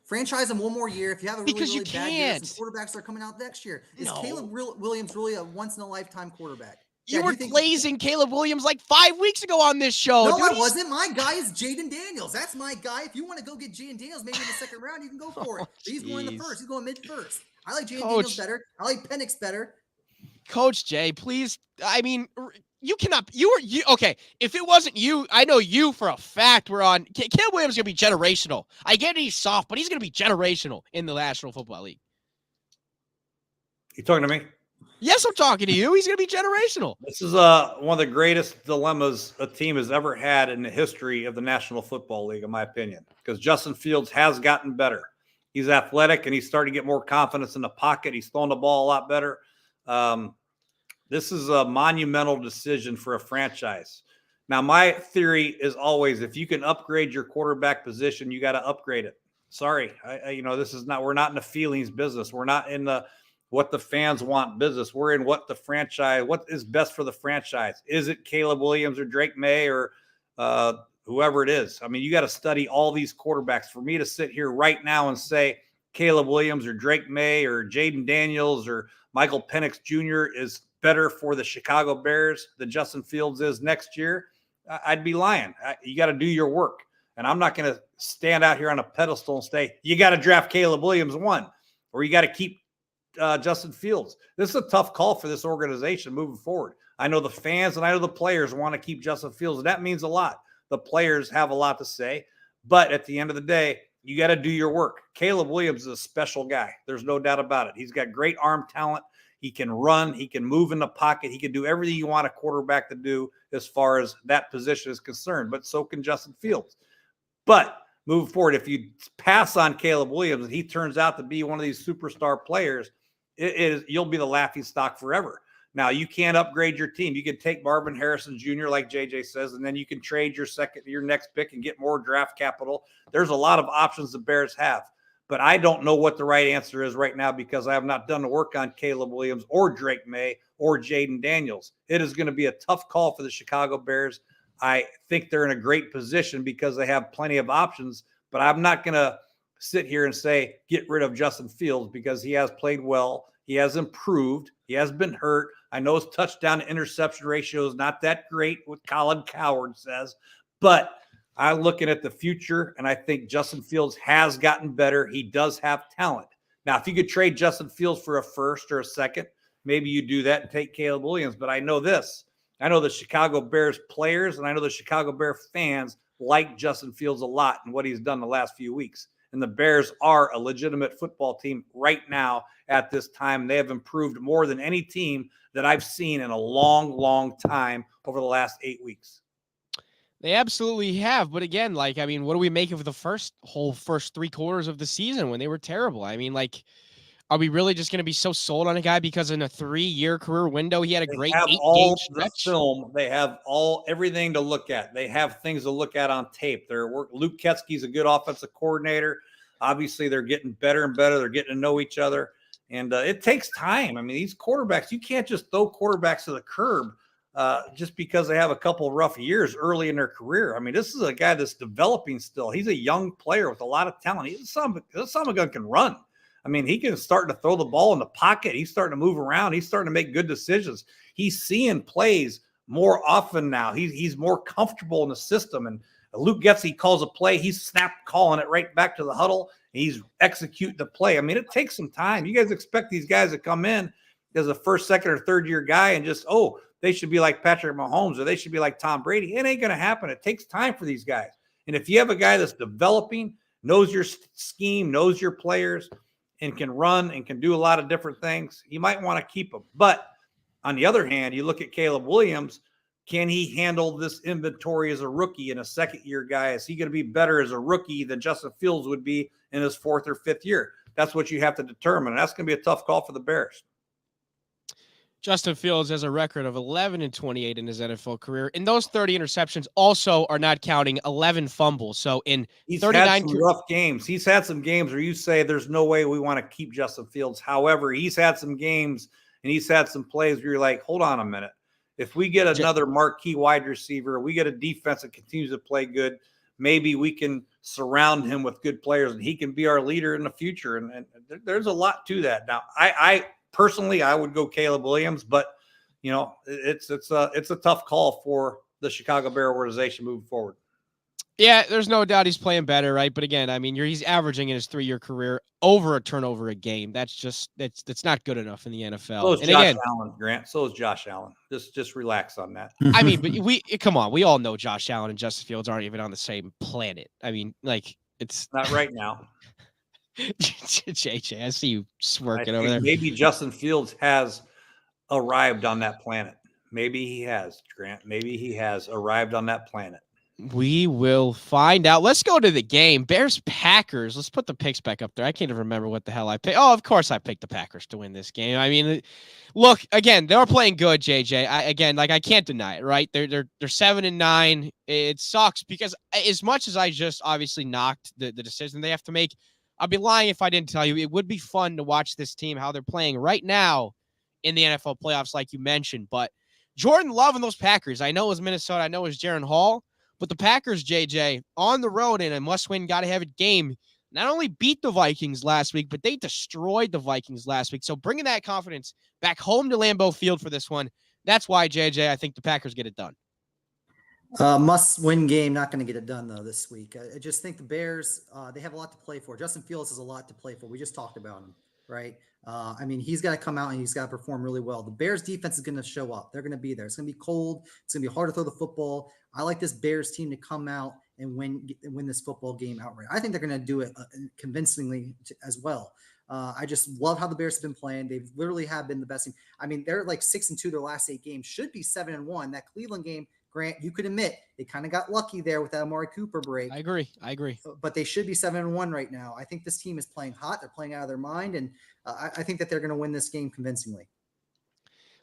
Franchise them one more year. If you have a really, really bad year, some quarterbacks are coming out next year. Is Caleb Williams really a once-in-a-lifetime quarterback? You were glazing Caleb Williams like 5 weeks ago on this show. No, I wasn't. My guy is Jaden Daniels. That's my guy. If you want to go get Jaden Daniels maybe in the second round, you can go for it. But he's going in the first. He's going mid-first. I like Jaden Daniels better. I like Penix better. Coach Jay, please. I mean, you cannot. Okay. If it wasn't you, I know you for a fact. We're on. Caleb Williams is going to be generational. I get he's soft, but he's going to be generational in the National Football League. You talking to me? Yes, I'm talking to you. He's going to be generational. This is one of the greatest dilemmas a team has ever had in the history of the National Football League, in my opinion, because Justin Fields has gotten better. He's athletic, and he's starting to get more confidence in the pocket. He's throwing the ball a lot better. This is a monumental decision for a franchise. Now, my theory is always if you can upgrade your quarterback position, you got to upgrade it. Sorry. This is not, we're not in the feelings business. We're not in the what the fans want business. We're in what is best for the franchise. Is it Caleb Williams or Drake May or whoever it is? I mean, you got to study all these quarterbacks. For me to sit here right now and say Caleb Williams or Drake May or Jaden Daniels or Michael Penix Jr. is better for the Chicago Bears than Justin Fields is next year, I'd be lying. You got to do your work. And I'm not going to stand out here on a pedestal and say, you got to draft Caleb Williams 1, or you got to keep Justin Fields. This is a tough call for this organization moving forward. I know the fans and I know the players want to keep Justin Fields, and that means a lot. The players have a lot to say, but at the end of the day, you got to do your work. Caleb Williams is a special guy. There's no doubt about it. He's got great arm talent. He can run. He can move in the pocket. He can do everything you want a quarterback to do as far as that position is concerned, but so can Justin Fields. But moving forward, if you pass on Caleb Williams and he turns out to be one of these superstar players, you'll be the laughing stock forever. Now, you can't upgrade your team. You can take Marvin Harrison Jr., like JJ says, and then you can trade your next pick and get more draft capital. There's a lot of options the Bears have. But I don't know what the right answer is right now because I have not done the work on Caleb Williams or Drake May or Jaden Daniels. It is going to be a tough call for the Chicago Bears. I think they're in a great position because they have plenty of options, but I'm not going to sit here and say, get rid of Justin Fields because he has played well. He has improved. He has been hurt. I know his touchdown to interception ratio is not that great, what Colin Cowherd says, but I'm looking at the future, and I think Justin Fields has gotten better. He does have talent. Now, if you could trade Justin Fields for a first or a second, maybe you do that and take Caleb Williams. But I know this. I know the Chicago Bears players, and I know the Chicago Bear fans like Justin Fields a lot and what he's done the last few weeks. And the Bears are a legitimate football team right now at this time. They have improved more than any team that I've seen in a long, long time over the last 8 weeks. They absolutely have. But again, what do we make of the first 3 quarters of the season when they were terrible? I mean, are we really just going to be so sold on a guy because in a 3-year career window, he had a great 8-game stretch? They have everything to look at. They have things to look at on tape. Luke Ketsky's a good offensive coordinator. Obviously, they're getting better and better. They're getting to know each other. And it takes time. I mean, these quarterbacks, you can't just throw quarterbacks to the curb just because they have a couple of rough years early in their career. I mean, this is a guy that's developing still. He's a young player with a lot of talent. He's some gun can run. I mean, he can start to throw the ball in the pocket. He's starting to move around. He's starting to make good decisions. He's seeing plays more often now. He's more comfortable in the system. And Luke Getsy calls a play. He's snap calling it right back to the huddle. He's executing the play. I mean, it takes some time. You guys expect these guys to come in as a first, second, or third-year guy and just, they should be like Patrick Mahomes or they should be like Tom Brady. It ain't going to happen. It takes time for these guys. And if you have a guy that's developing, knows your scheme, knows your players, and can run and can do a lot of different things, you might want to keep him. But on the other hand, you look at Caleb Williams, can he handle this inventory as a rookie and a second-year guy? Is he going to be better as a rookie than Justin Fields would be in his 4th or 5th year? That's what you have to determine. And that's going to be a tough call for the Bears. Justin Fields has a record of 11-28 in his NFL career. And those 30 interceptions also are not counting 11 fumbles. So he's 39 had some rough games. He's had some games where you say there's no way we want to keep Justin Fields. However, he's had some games and he's had some plays where you're like, hold on a minute. If we get another marquee wide receiver, we get a defense that continues to play good, maybe we can surround him with good players and he can be our leader in the future. And there's a lot to that. Now, I personally, I would go Caleb Williams, but it's a tough call for the Chicago Bear organization moving forward. Yeah, there's no doubt he's playing better, right? But again, I mean, he's averaging in his 3-year career over a turnover a game. That's not good enough in the NFL. So is Josh Allen, Grant. So is Josh Allen. Just relax on that. I mean, but come on, we all know Josh Allen and Justin Fields aren't even on the same planet. I mean, it's not right now. JJ, I see you smirking over there. Maybe Justin Fields has arrived on that planet. Maybe he has, Grant. Maybe he has arrived on that planet. We will find out. Let's go to the game. Bears-Packers. Let's put the picks back up there. I can't even remember what the hell I picked. Oh, of course I picked the Packers to win this game. I mean, look, again, they were playing good, JJ. I can't deny it, right? They're 7-9. It sucks because as much as I just obviously knocked the decision they have to make, I'd be lying if I didn't tell you it would be fun to watch this team, how they're playing right now in the NFL playoffs, like you mentioned. But Jordan Love and those Packers, I know it was Minnesota. I know it was Jaron Hall. But the Packers, JJ, on the road in a must-win, gotta-have-it game, not only beat the Vikings last week, but they destroyed the Vikings last week. So bringing that confidence back home to Lambeau Field for this one, that's why, JJ, I think the Packers get it done. Must-win game, not going to get it done, though, this week. I just think the Bears, they have a lot to play for. Justin Fields has a lot to play for. We just talked about him, right? I mean, he's got to come out and he's got to perform really well. The Bears defense is going to show up. They're going to be there. It's going to be cold. It's going to be hard to throw the football. I like this Bears team to come out and win this football game outright. I think they're going to do it convincingly as well. I just love how the Bears have been playing. They've literally have been the best team. I mean, they're like 6-2 their last 8 games. Should be 7-1. That Cleveland game, Grant, you could admit they kind of got lucky there with that Amari Cooper break. I agree. But they should be 7-1 right now. I think this team is playing hot. They're playing out of their mind, and I think that they're going to win this game convincingly.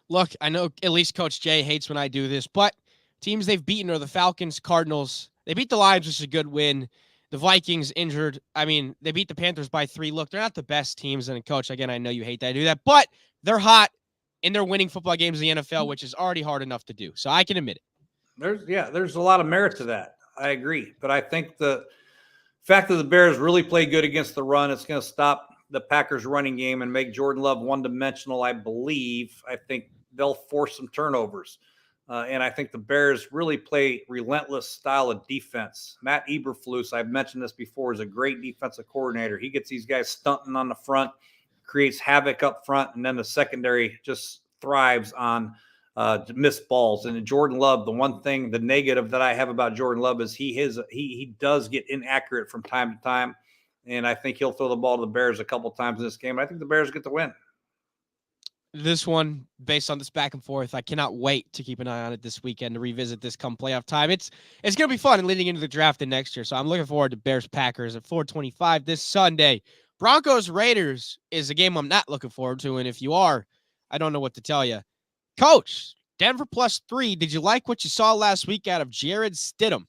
Look, I know at least Coach Jay hates when I do this, but teams they've beaten are the Falcons, Cardinals. They beat the Lions, which is a good win. The Vikings injured. I mean, they beat the Panthers by 3. Look, they're not the best teams. And Coach, again, I know you hate that I do that, but they're hot and they're winning football games in the NFL, which is already hard enough to do. So I can admit it. There's a lot of merit to that. I agree. But I think the fact that the Bears really play good against the run, it's going to stop the Packers running game and make Jordan Love one-dimensional, I believe. I think they'll force some turnovers. And I think the Bears really play relentless style of defense. Matt Eberflus, I've mentioned this before, is a great defensive coordinator. He gets these guys stunting on the front, creates havoc up front, and then the secondary just thrives on missed balls. And Jordan Love, the negative that I have about Jordan Love is he does get inaccurate from time to time. And I think he'll throw the ball to the Bears a couple times in this game. I think the Bears get the win. This one, based on this back and forth, I cannot wait to keep an eye on it this weekend to revisit this come playoff time. It's going to be fun and leading into the draft and next year. So I'm looking forward to Bears Packers at 4:25 this Sunday. Broncos Raiders is a game I'm not looking forward to. And if you are, I don't know what to tell you. Coach, Denver +3. Did you like what you saw last week out of Jared Stidham?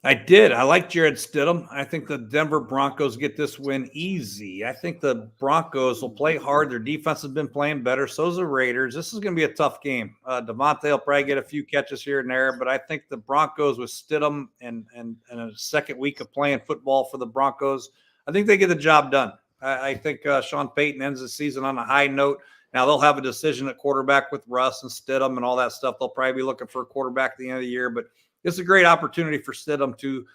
I did. I like Jared Stidham. I think the Denver Broncos get this win easy. I think the Broncos will play hard. Their defense has been playing better. So's the Raiders. This is going to be a tough game. Devontae will probably get a few catches here and there, but I think the Broncos with Stidham and a second week of playing football for the Broncos, I think they get the job done. I think Sean Payton ends the season on a high note. Now, they'll have a decision at quarterback with Russ and Stidham and all that stuff. They'll probably be looking for a quarterback at the end of the year, but it's a great opportunity for Stidham to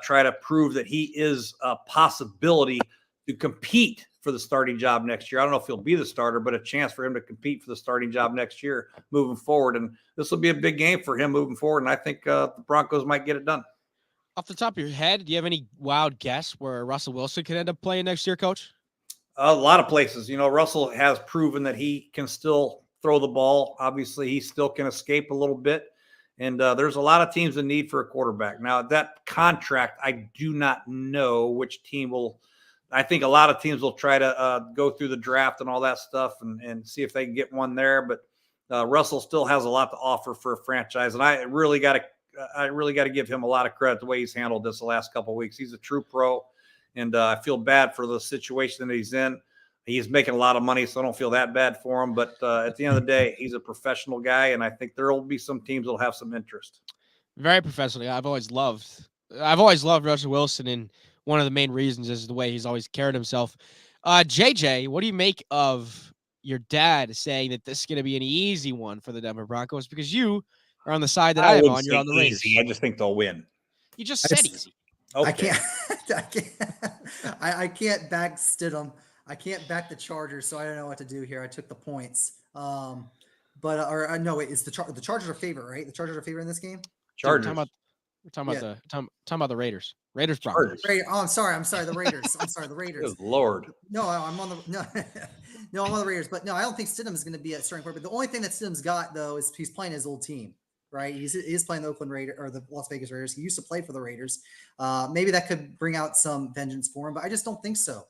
try to prove that he is a possibility to compete for the starting job next year. I don't know if he'll be the starter, but a chance for him to compete for the starting job next year moving forward. And this will be a big game for him moving forward. And I think the Broncos might get it done. Off the top of your head, do you have any wild guess where Russell Wilson could end up playing next year, Coach? A lot of places. You know, Russell has proven that he can still throw the ball. Obviously, he still can escape a little bit. And there's a lot of teams in need for a quarterback. Now, that contract, I do not know which team will – I think a lot of teams will try to go through the draft and all that stuff and see if they can get one there. But Russell still has a lot to offer for a franchise. And I really got to give him a lot of credit the way he's handled this the last couple of weeks. He's a true pro, and I feel bad for the situation that he's in. He's making a lot of money, so I don't feel that bad for him. But at the end of the day, he's a professional guy, and I think there will be some teams that will have some interest. Very professional. I've always loved Russell Wilson, and one of the main reasons is the way he's always carried himself. JJ, what do you make of your dad saying that this is going to be an easy one for the Denver Broncos? Because you are on the side that I am on. You're on the Raiders. I just think they'll win. You just said easy. Okay. I can't back Stidham. I can't back the Chargers, so I don't know what to do here. I took the points. No, wait, it's the Chargers are favorite, right? The Chargers are favorite in this game? Chargers. We're talking about the Raiders. Raiders Broncos. Oh, I'm sorry. The Raiders. The Raiders. Good Lord. No, I'm on the Raiders. But no, I don't think Stidham is going to be at starting quarterback. The only thing that Stidham's got, though, is he's playing his old team, right? He's playing the Oakland Raiders or the Las Vegas Raiders. He used to play for the Raiders. Maybe that could bring out some vengeance for him, but I just don't think so.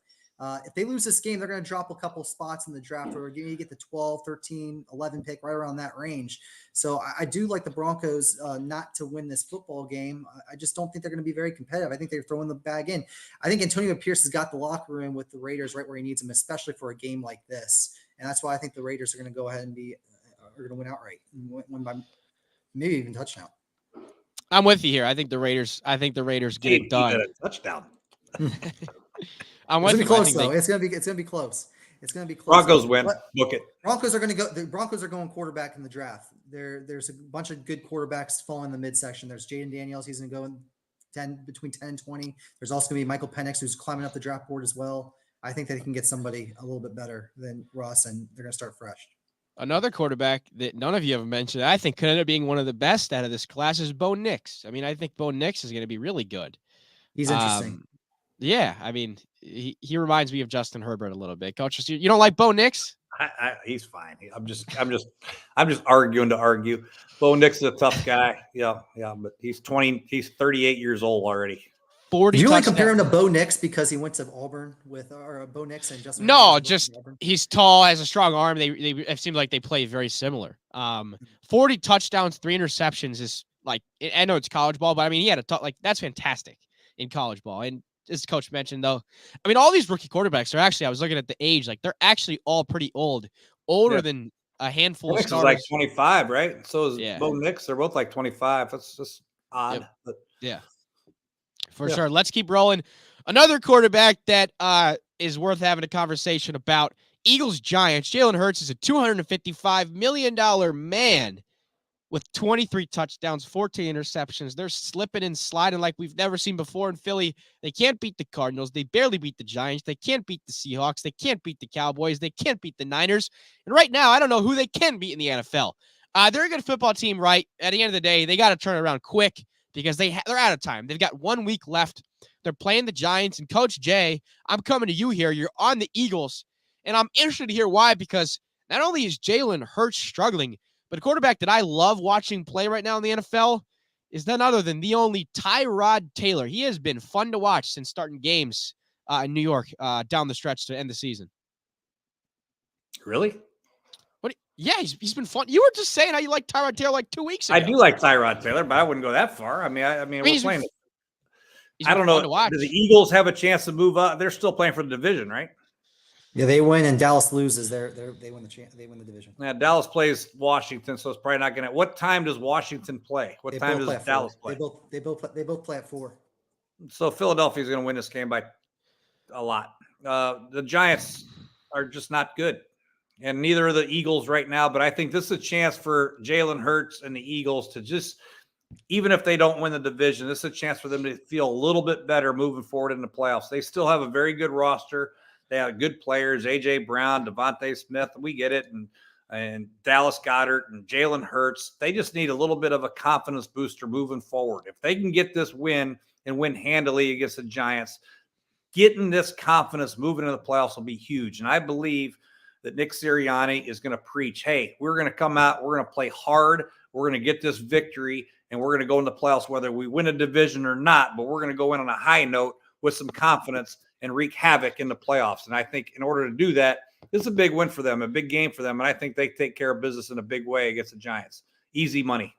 If they lose this game, they're going to drop a couple spots in the draft where you get the 12, 13, 11 pick right around that range. So I do like the Broncos not to win this football game. I just don't think they're going to be very competitive. I think they're throwing the bag in. I think Antonio Pierce has got the locker room with the Raiders right where he needs them, especially for a game like this. And that's why I think the Raiders are going to go ahead and are going to win outright and win by maybe even touchdown. I'm with you here. I think the Raiders get it done. A touchdown. I'm it's with you. Close, though. It's gonna be close. It's gonna be close. Broncos win. Book it. Broncos are gonna go. The Broncos are going quarterback in the draft. There's a bunch of good quarterbacks falling in the midsection. There's Jaden Daniels. He's gonna go in between 10 and 20. There's also gonna be Michael Penix, who's climbing up the draft board as well. I think that they can get somebody a little bit better than Russ, and they're gonna start fresh. Another quarterback that none of you have mentioned, I think could end up being one of the best out of this class is Bo Nix. I mean, I think Bo Nix is going to be really good. He's interesting. Yeah, I mean, he reminds me of Justin Herbert a little bit. Coach, you don't like Bo Nix? He's fine. I'm just arguing to argue. Bo Nix is a tough guy. Yeah, but he's 38 years old already. 40. Do you like compare him to Bo Nix because he went to Auburn with or Bo Nix and Justin? No, just he's tall, has a strong arm. They it seems like they play very similar. 40 touchdowns, 3 interceptions is like, I know it's college ball, but I mean he had that's fantastic in college ball. And as Coach mentioned, though, I mean all these rookie quarterbacks are actually, I was looking at the age, like they're actually all pretty older than a handful of starters. Like 25, right? So is Bo Nix. They're both like 25. That's just odd. Yep. But yeah. For sure. Let's keep rolling. Another quarterback that is worth having a conversation about, Eagles Giants. Jalen Hurts is a $255 million man with 23 touchdowns, 14 interceptions. They're slipping and sliding like we've never seen before in Philly. They can't beat the Cardinals. They barely beat the Giants. They can't beat the Seahawks. They can't beat the Cowboys. They can't beat the Niners. And right now, I don't know who they can beat in the NFL. They're a good football team, right? At the end of the day, they got to turn it around quick, because they're out of time. They've got 1 week left. They're playing the Giants. And Coach Jay, I'm coming to you here. You're on the Eagles. And I'm interested to hear why, because not only is Jalen Hurts struggling, but a quarterback that I love watching play right now in the NFL is none other than the only Tyrod Taylor. He has been fun to watch since starting games in New York down the stretch to end the season. Really? Yeah, he's been fun. You were just saying how you like Tyrod Taylor like 2 weeks ago. I do like Tyrod Taylor, but I wouldn't go that far. I mean, we're playing. I don't know. Do the Eagles have a chance to move up? They're still playing for the division, right? Yeah, they win and Dallas loses. They win the division. Yeah, Dallas plays Washington, so it's probably not going to. What time does Washington play? What time does Dallas play? They both play at 4. So Philadelphia is going to win this game by a lot. The Giants are just not good. And neither are the Eagles right now, but I think this is a chance for Jalen Hurts and the Eagles to just, even if they don't win the division, this is a chance for them to feel a little bit better moving forward in the playoffs. They still have a very good roster. They have good players, A.J. Brown, Devontae Smith. We get it. And Dallas Goedert and Jalen Hurts. They just need a little bit of a confidence booster moving forward. If they can get this win and win handily against the Giants, getting this confidence moving into the playoffs will be huge. And I believe that Nick Sirianni is going to preach, hey, we're going to come out, we're going to play hard, we're going to get this victory, and we're going to go into the playoffs whether we win a division or not, but we're going to go in on a high note with some confidence and wreak havoc in the playoffs. And I think in order to do that, this is a big win for them, a big game for them, and I think they take care of business in a big way against the Giants. Easy money.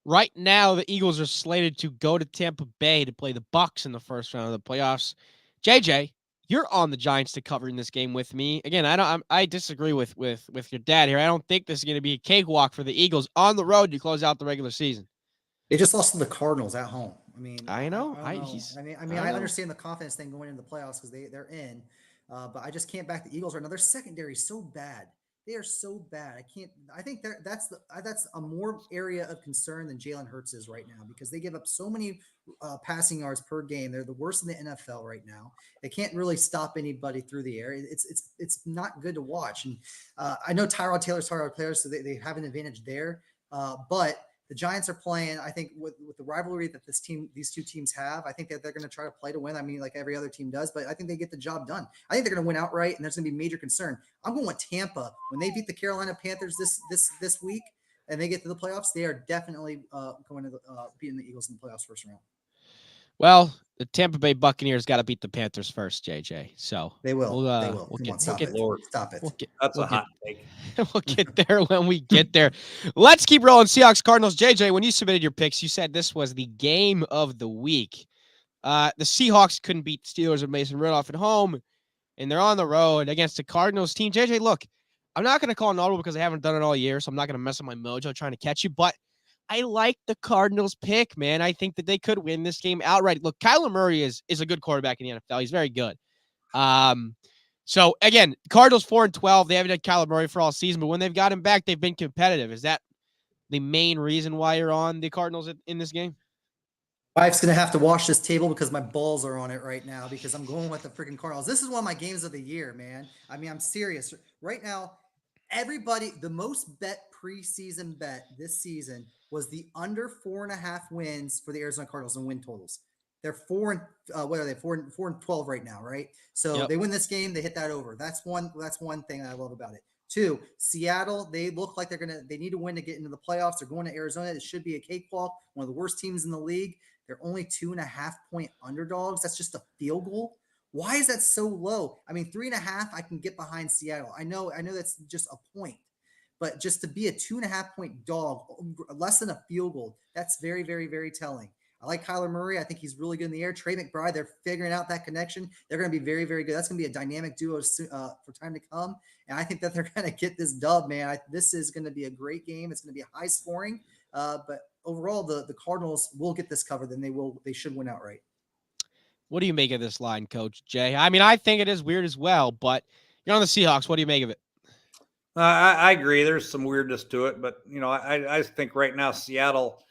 Right now, the Eagles are slated to go to Tampa Bay to play the Bucs in the first round of the playoffs. JJ, you're on the Giants to cover in this game with me. Again, I disagree with your dad here. I don't think this is going to be a cakewalk for the Eagles on the road to close out the regular season. They just lost to the Cardinals at home. I mean, I know. I understand the confidence thing going into the playoffs because they're in, but I just can't back the Eagles right now. Their secondary is so bad. They are so bad. I think that's a more area of concern than Jalen Hurts is right now because they give up so many passing yards per game. They're the worst in the NFL right now. They can't really stop anybody through the air. It's not good to watch. And I know Tyrod Taylor's so they have an advantage there. But the Giants are playing, I think, with the rivalry that these two teams have. I think that they're going to try to play to win. I mean, like every other team does, but I think they get the job done. I think they're going to win outright, and there's going to be major concern. I'm going with Tampa when they beat the Carolina Panthers this week. and they get to the playoffs, they are definitely going to beating the Eagles in the playoffs first round. Well, the Tampa Bay Buccaneers got to beat the Panthers first, JJ. So they will. Stop it. That's a hot take. We'll get there when we get there. Let's keep rolling. Seahawks, Cardinals. JJ, when you submitted your picks, you said this was the game of the week. The Seahawks couldn't beat the Steelers with Mason Rudolph at home, and they're on the road against the Cardinals team. JJ, look, I'm not going to call an audible because I haven't done it all year, so I'm not going to mess up my mojo trying to catch you, but I like the Cardinals pick, man. I think that they could win this game outright. Look, Kyler Murray is a good quarterback in the NFL. He's very good. So again, Cardinals 4-12. They haven't had Kyler Murray for all season, but when they've got him back, they've been competitive. Is that the main reason why you're on the Cardinals in this game? Wife's going to have to wash this table because my balls are on it right now because I'm going with the freaking Cardinals. This is one of my games of the year, man. I mean, I'm serious. Right now, the most bet preseason bet this season was the under 4.5 wins for the Arizona Cardinals and win totals. They're 4 and 12 right now, right? So They win this game, they hit that over. That's one thing I love about it. 2, Seattle, they look like they need to win to get into the playoffs. They're going to Arizona. It should be a cakewalk. One of the worst teams in the league. They're only 2.5 point underdogs. That's just a field goal. Why is that so low? I mean, 3.5, I can get behind Seattle. I know that's just a point, but just to be a 2.5 point dog, less than a field goal, that's very, very, very telling. I like Kyler Murray. I think he's really good in the air. Trey McBride, they're figuring out that connection. They're going to be very, very good. That's going to be a dynamic duo for time to come. And I think that they're going to get this dub, man. This is going to be a great game. It's going to be high scoring. But overall, the Cardinals will get this covered. Then they should win outright. What do you make of this line, Coach Jay? I mean, I think it is weird as well, but you're on the Seahawks. What do you make of it? I agree. There's some weirdness to it, but I think right now Seattle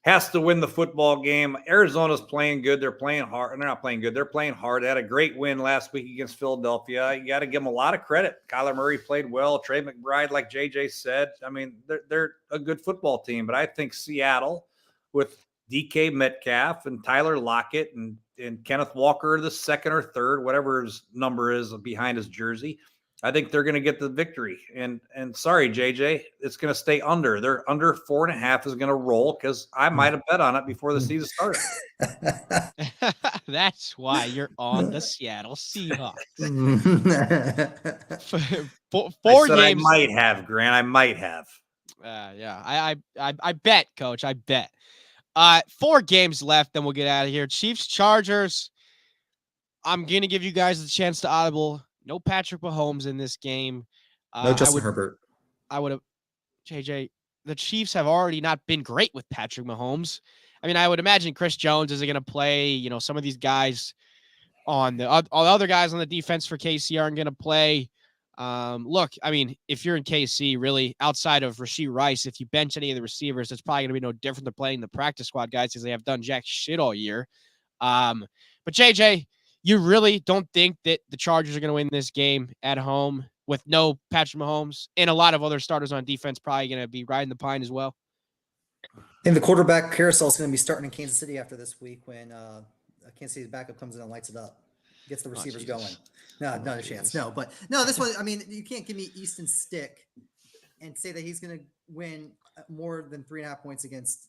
has to win the football game. Arizona's playing good. They're playing hard. And they're not playing good. They're playing hard. They had a great win last week against Philadelphia. You got to give them a lot of credit. Kyler Murray played well. Trey McBride, like JJ said, I mean, they're a good football team. But I think Seattle with DK Metcalf and Tyler Lockett and Kenneth Walker, the second or third, whatever his number is behind his jersey, I think they're going to get the victory. And sorry, JJ, it's going to stay under. They're under 4.5 is going to roll because I might have bet on it before the season started. That's why you're on the Seattle Seahawks. Four games. I might have, Grant. I might have. Yeah. I bet, Coach. I bet. 4 games left, then we'll get out of here. Chiefs, Chargers. I'm going to give you guys the chance to audible. No Patrick Mahomes in this game. No Justin Herbert. I would have, JJ, the Chiefs have already not been great with Patrick Mahomes. I mean, I would imagine Chris Jones isn't going to play. Some of these guys on all the other guys on the defense for KC aren't going to play. Look, I mean, if you're in KC, really, outside of Rashee Rice, if you bench any of the receivers, it's probably going to be no different than playing the practice squad guys because they have done jack shit all year. But JJ, you really don't think that the Chargers are going to win this game at home with no Patrick Mahomes and a lot of other starters on defense probably going to be riding the pine as well? I think the quarterback carousel is going to be starting in Kansas City after this week when Kansas City's backup comes in and lights it up, gets the receivers going. No, not a chance. No, but no, this one, I mean, you can't give me Easton Stick and say that he's going to win more than 3.5 points against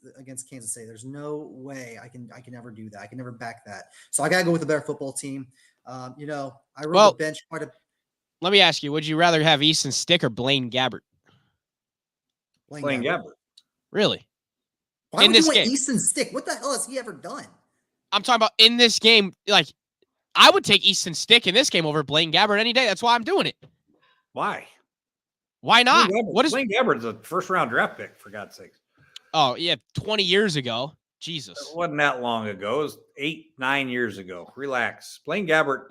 Kansas City. There's no way I can never do that. I can never back that. So I got to go with a better football team. I wrote the bench quite a. Let me ask you, would you rather have Easton Stick or Blaine Gabbert? Blaine Gabbert. Really? Why would you want Easton Stick? What the hell has he ever done? I'm talking about in this game. Like, I would take Easton Stick in this game over Blaine Gabbert any day. That's why I'm doing it. Why? Why not? Blaine Gabbert's a first-round draft pick, for God's sake. Oh, yeah, 20 years ago. Jesus. It wasn't that long ago. It was 8-9 years ago. Relax. Blaine Gabbert,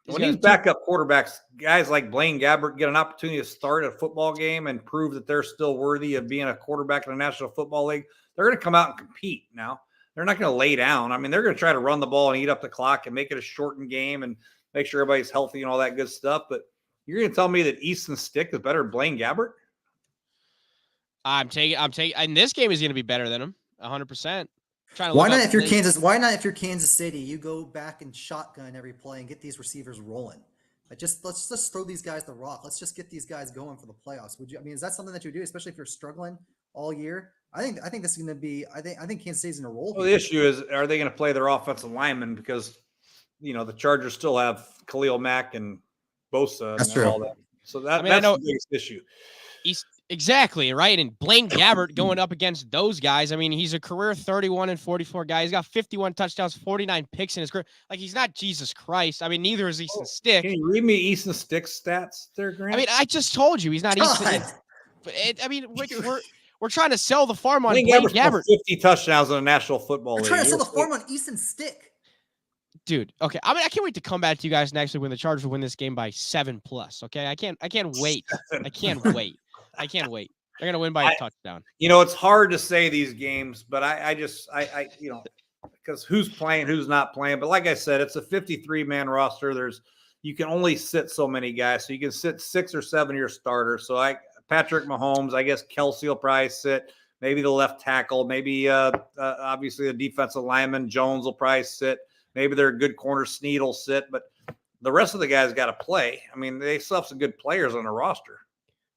when these backup quarterbacks, guys like Blaine Gabbert get an opportunity to start a football game and prove that they're still worthy of being a quarterback in the National Football League, they're going to come out and compete now. They're not going to lay down. I mean, they're going to try to run the ball and eat up the clock and make it a shortened game and make sure everybody's healthy and all that good stuff. But you're going to tell me that Easton Stick is better than Blaine Gabbert? I'm taking, and this game is going to be better than him, 100%. Why not if you're Kansas City, you go back and shotgun every play and get these receivers rolling? Let's just throw these guys the rock. Let's just get these guys going for the playoffs. Would you? I mean, is that something that you do, especially if you're struggling all year? I think this is going to be. I think Kansas City's going to roll. Well, the issue is, are they going to play their offensive linemen because the Chargers still have Khalil Mack and Bosa That's and true. all that. So that's the biggest issue. Exactly, right? And Blaine Gabbert going up against those guys. I mean, he's a career 31-44 guy. He's got 51 touchdowns, 49 picks in his career. Like, he's not Jesus Christ. I mean, neither is Easton Stick. Can you read me Easton Stick's stats there, Grant? I mean, I just told you he's not Easton. I mean, we're trying to sell the farm on Blaine Gabbert. 50 touchdowns in the National Football League. We're trying to sell the farm on Easton Stick. Dude, okay. I mean, I can't wait to come back to you guys next week when the Chargers win this game by 7+. Okay, I can't wait. I can't wait. I can't wait. They're gonna win by a touchdown. It's hard to say these games, but I because who's playing, who's not playing. But like I said, it's a 53-man roster. You can only sit so many guys, so you can sit 6 or 7 of your starters. So Patrick Mahomes, I guess Kelsey will probably sit. Maybe the left tackle, maybe obviously the defensive lineman Jones will probably sit. Maybe their good corner Snead will sit, but the rest of the guys got to play. I mean, they still have some good players on the roster.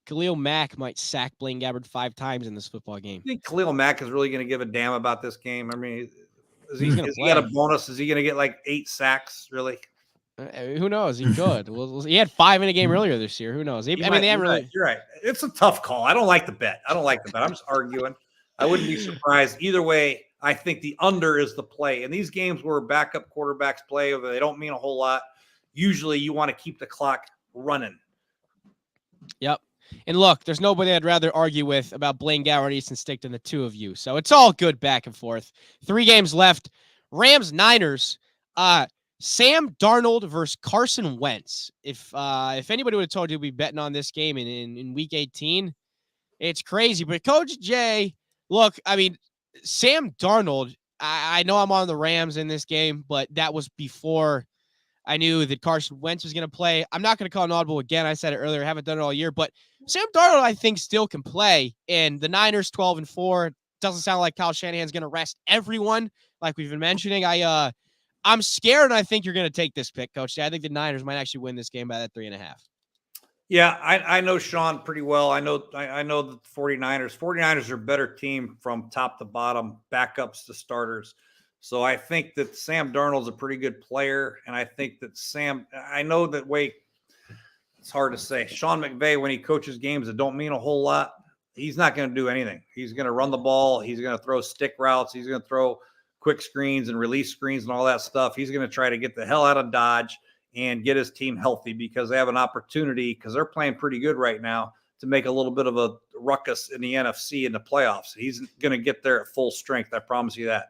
Khalil Mack might sack Blaine Gabbert 5 times in this football game. I think Khalil Mack is really going to give a damn about this game. I mean, is he got a bonus? Is he going to get like 8 sacks? Really? Who knows? He could. He had 5 in a game earlier this year. Who knows? They haven't really. You're right. It's a tough call. I don't like the bet. I'm just arguing. I wouldn't be surprised either way. I think the under is the play. In these games where backup quarterbacks play, they don't mean a whole lot. Usually, you want to keep the clock running. Yep. And look, there's nobody I'd rather argue with about Blaine Gabbert and Easton Stick than the two of you. So it's all good back and forth. 3 games left. Rams, Niners. Sam Darnold versus Carson Wentz. If anybody would have told you we'd be betting on this game in week 18, it's crazy. But Coach Jay, look, I mean, Sam Darnold, I know I'm on the Rams in this game, but that was before I knew that Carson Wentz was going to play. I'm not going to call an audible again. I said it earlier. I haven't done it all year, but Sam Darnold, I think, still can play. And the Niners 12-4. Doesn't sound like Kyle Shanahan's going to rest everyone, like we've been mentioning. I'm scared, and I think you're going to take this pick, Coach. I think the Niners might actually win this game by that 3.5. Yeah, I know Sean pretty well. I know the 49ers. 49ers are a better team from top to bottom, backups to starters. So I think that Sam Darnold's a pretty good player, and I think that I know that it's hard to say. Sean McVay, when he coaches games that don't mean a whole lot, he's not going to do anything. He's going to run the ball. He's going to throw stick routes. He's going to throw quick screens and release screens and all that stuff. He's going to try to get the hell out of Dodge and get his team healthy because they have an opportunity, because they're playing pretty good right now, to make a little bit of a ruckus in the NFC in the playoffs. He's going to get there at full strength. I promise you that.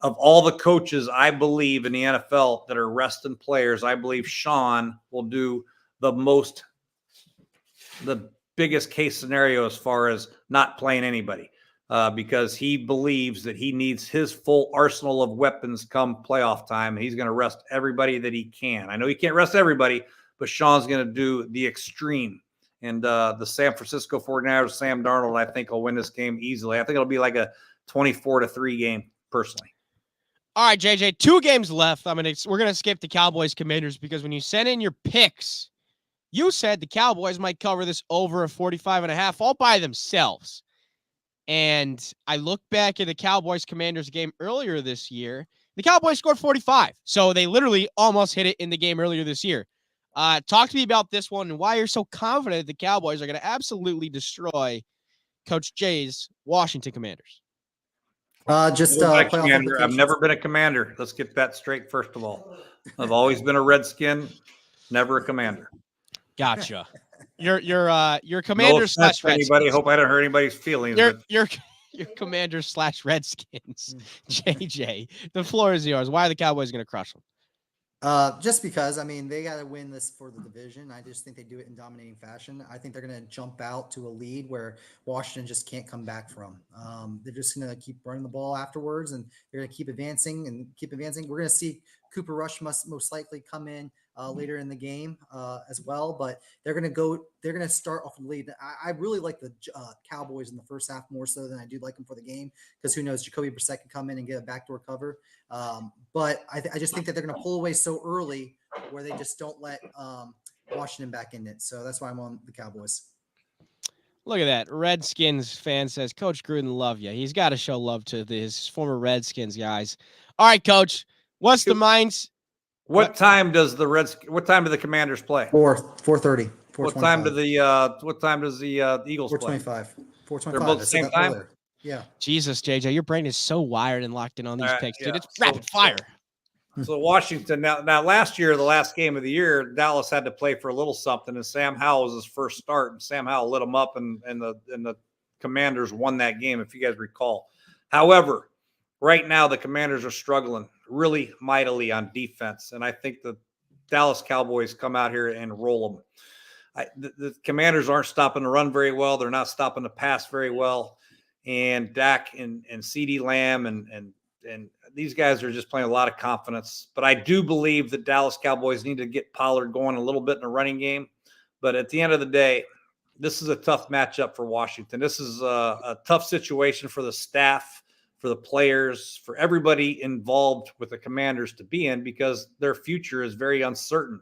Of all the coaches, I believe in the NFL that are resting players, I believe Sean will do the biggest case scenario as far as not playing anybody, because he believes that he needs his full arsenal of weapons come playoff time. He's going to rest everybody that he can. I know he can't rest everybody, but Sean's going to do the extreme. And the San Francisco 49ers, Sam Darnold, I think will win this game easily. I think it'll be like a 24-3 game personally. All right, JJ, 2 games left. We're gonna skip the Cowboys Commanders because when you sent in your picks, you said the Cowboys might cover this over a 45.5 all by themselves. And I look back at the Cowboys Commanders game earlier this year. The Cowboys scored 45, so they literally almost hit it in the game earlier this year. Talk to me about this one and why you're so confident the Cowboys are going to absolutely destroy Coach Jay's Washington Commanders. Commander. I've never been a commander. Let's get that straight first of all. I've always been a Redskin, never a commander. Gotcha. You're commander / Redskins. Anybody? Hope I don't hurt anybody's feelings. You're commander / Redskins. JJ, the floor is yours. Why are the Cowboys going to crush them? Just because, they got to win this for the division. I just think they do it in dominating fashion. I think they're going to jump out to a lead where Washington just can't come back from. They're just going to keep running the ball afterwards, and they're going to keep advancing. We're going to see Cooper Rush most likely come in later in the game as well, but they're going to start off the lead. I really like the Cowboys in the first half more so than I do like them for the game, because who knows, Jacoby Brissett can come in and get a backdoor cover. But I just think that they're going to pull away so early where they just don't let Washington back in it. So that's why I'm on the Cowboys. Look at that. Redskins fan says, Coach Gruden, love you. He's got to show love to his former Redskins guys. All right, Coach. What's the minds? What time do the Commanders play? 4:30. What time does the Eagles play? 4:25. 4:25. They're both the same time? Earlier. Yeah. Jesus, JJ, your brain is so wired and locked in on these picks, dude. Yeah. It's rapid fire. So Washington now last year, the last game of the year, Dallas had to play for a little something, and Sam Howell was his first start, and Sam Howell lit them up, and the Commanders won that game, if you guys recall. However, right now the Commanders are struggling really mightily on defense, and I think the Dallas Cowboys come out here and roll them. The Commanders aren't stopping the run very well. They're not stopping the pass very well, and Dak and CeeDee Lamb and these guys are just playing a lot of confidence. But I do believe the Dallas Cowboys need to get Pollard going a little bit in the running game. But at the end of the day, this is a tough matchup for Washington. This is a tough situation for the staff, for the players, for everybody involved with the Commanders to be in, because their future is very uncertain.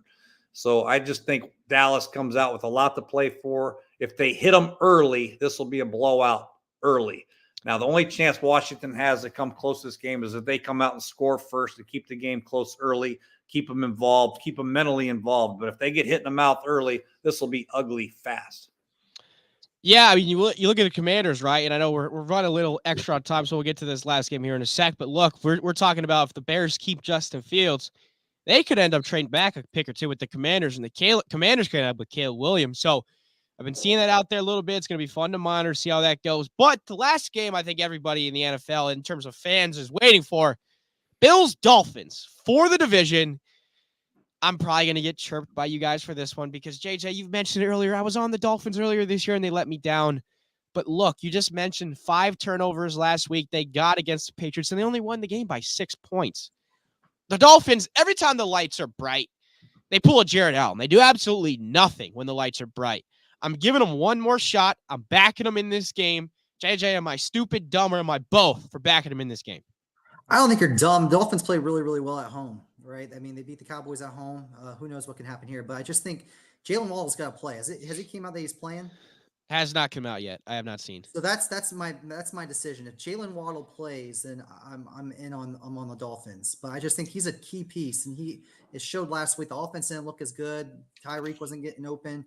So I just think Dallas comes out with a lot to play for. If they hit them early, this will be a blowout early. Now, the only chance Washington has to come close to this game is if they come out and score first to keep the game close early, keep them involved, keep them mentally involved. But if they get hit in the mouth early, this will be ugly fast. Yeah, I mean, you look at the Commanders, right? And I know we're running a little extra on time, so we'll get to this last game here in a sec. But look, we're talking about if the Bears keep Justin Fields, they could end up trading back a pick or two with the Commanders, and the Commanders could end up with Caleb Williams. So I've been seeing that out there a little bit. It's going to be fun to monitor, see how that goes. But the last game I think everybody in the NFL, in terms of fans, is waiting for, Bills-Dolphins for the division. I'm probably going to get chirped by you guys for this one because, JJ, you've mentioned it earlier. I was on the Dolphins earlier this year, and they let me down. But look, you just mentioned 5 turnovers last week they got against the Patriots, and they only won the game by 6 points. The Dolphins, every time the lights are bright, they pull a Jared Allen. They do absolutely nothing when the lights are bright. I'm giving them one more shot. I'm backing them in this game. JJ, am I stupid, dumb, or am I both for backing them in this game? I don't think you're dumb. Dolphins play really, really well at home, right? I mean, they beat the Cowboys at home. Who knows what can happen here? But I just think Jalen Waddle's got to play. Has it came out that he's playing? Has not come out yet. I have not seen. So that's my decision. If Jalen Waddle plays, then I'm on the Dolphins. But I just think he's a key piece, and it showed last week. The offense didn't look as good. Tyreek wasn't getting open.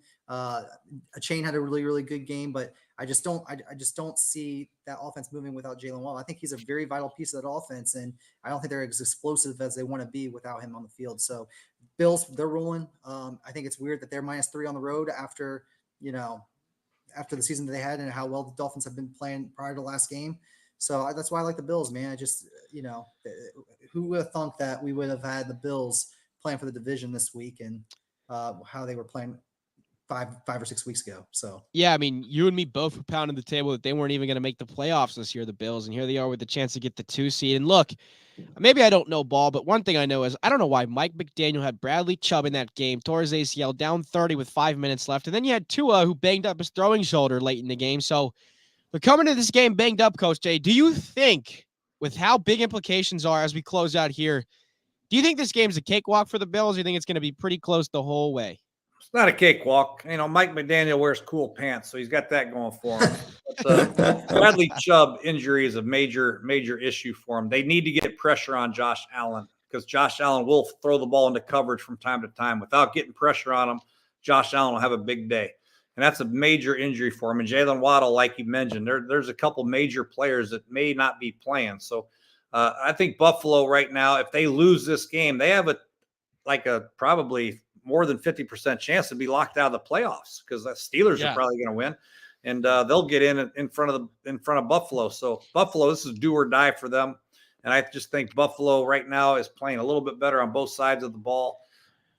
Chain had a really, really good game, but I just don't see that offense moving without Jalen Waddle. I think he's a very vital piece of that offense, and I don't think they're as explosive as they want to be without him on the field. So Bills, they're rolling. I think it's weird that they're -3 on the road after the season that they had and how well the Dolphins have been playing prior to last game. So that's why I like the Bills, man. I just, who would have thought that we would have had the Bills playing for the division this week and how they were playing five or 6 weeks ago. So, yeah, I mean, you and me both were pounding the table that they weren't even going to make the playoffs this year, the Bills. And here they are with the chance to get the 2 seed. And look, maybe I don't know ball, but one thing I know is I don't know why Mike McDaniel had Bradley Chubb in that game, tore his ACL, down 30 with 5 minutes left. And then you had Tua, who banged up his throwing shoulder late in the game. So we're coming to this game banged up, Coach Jay. Do you think, with how big implications are as we close out here, do you think this game's a cakewalk for the Bills? Or do you think it's going to be pretty close the whole way? It's not a cakewalk. Mike McDaniel wears cool pants, so he's got that going for him. But Bradley Chubb injury is a major issue for him. They need to get pressure on Josh Allen because Josh Allen will throw the ball into coverage from time to time. Without getting pressure on him, Josh Allen will have a big day. And that's a major injury for him. And Jalen Waddle, like you mentioned, there's a couple major players that may not be playing. So I think Buffalo right now, if they lose this game, they have a probably more than 50% chance to be locked out of the playoffs because the Steelers are probably going to win, and they'll get in front of Buffalo. So Buffalo, this is do or die for them, and I just think Buffalo right now is playing a little bit better on both sides of the ball.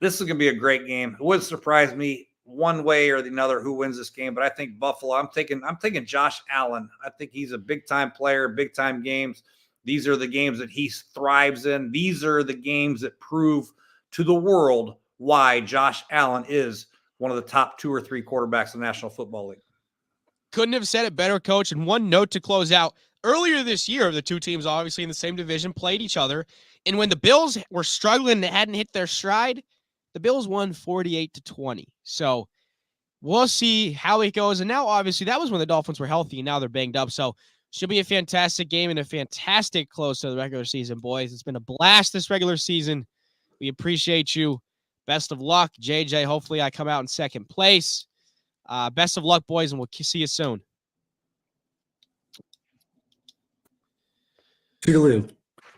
This is going to be a great game. It wouldn't surprise me one way or the other who wins this game, but I think Buffalo. I'm taking Josh Allen. I think he's a big time player, big time games. These are the games that he thrives in. These are the games that prove to the world why Josh Allen is one of the top 2 or 3 quarterbacks in the National Football League. Couldn't have said it better, Coach. And one note to close out. Earlier this year, the two teams obviously in the same division played each other. And when the Bills were struggling and hadn't hit their stride, The Bills won 48-20. So we'll see how it goes. And now, obviously, that was when the Dolphins were healthy, and now they're banged up. So should be a fantastic game and a fantastic close to the regular season, boys. It's been a blast this regular season. We appreciate you. Best of luck, JJ. Hopefully I come out in second place. Best of luck, boys, and we'll see you soon. Toodaloo.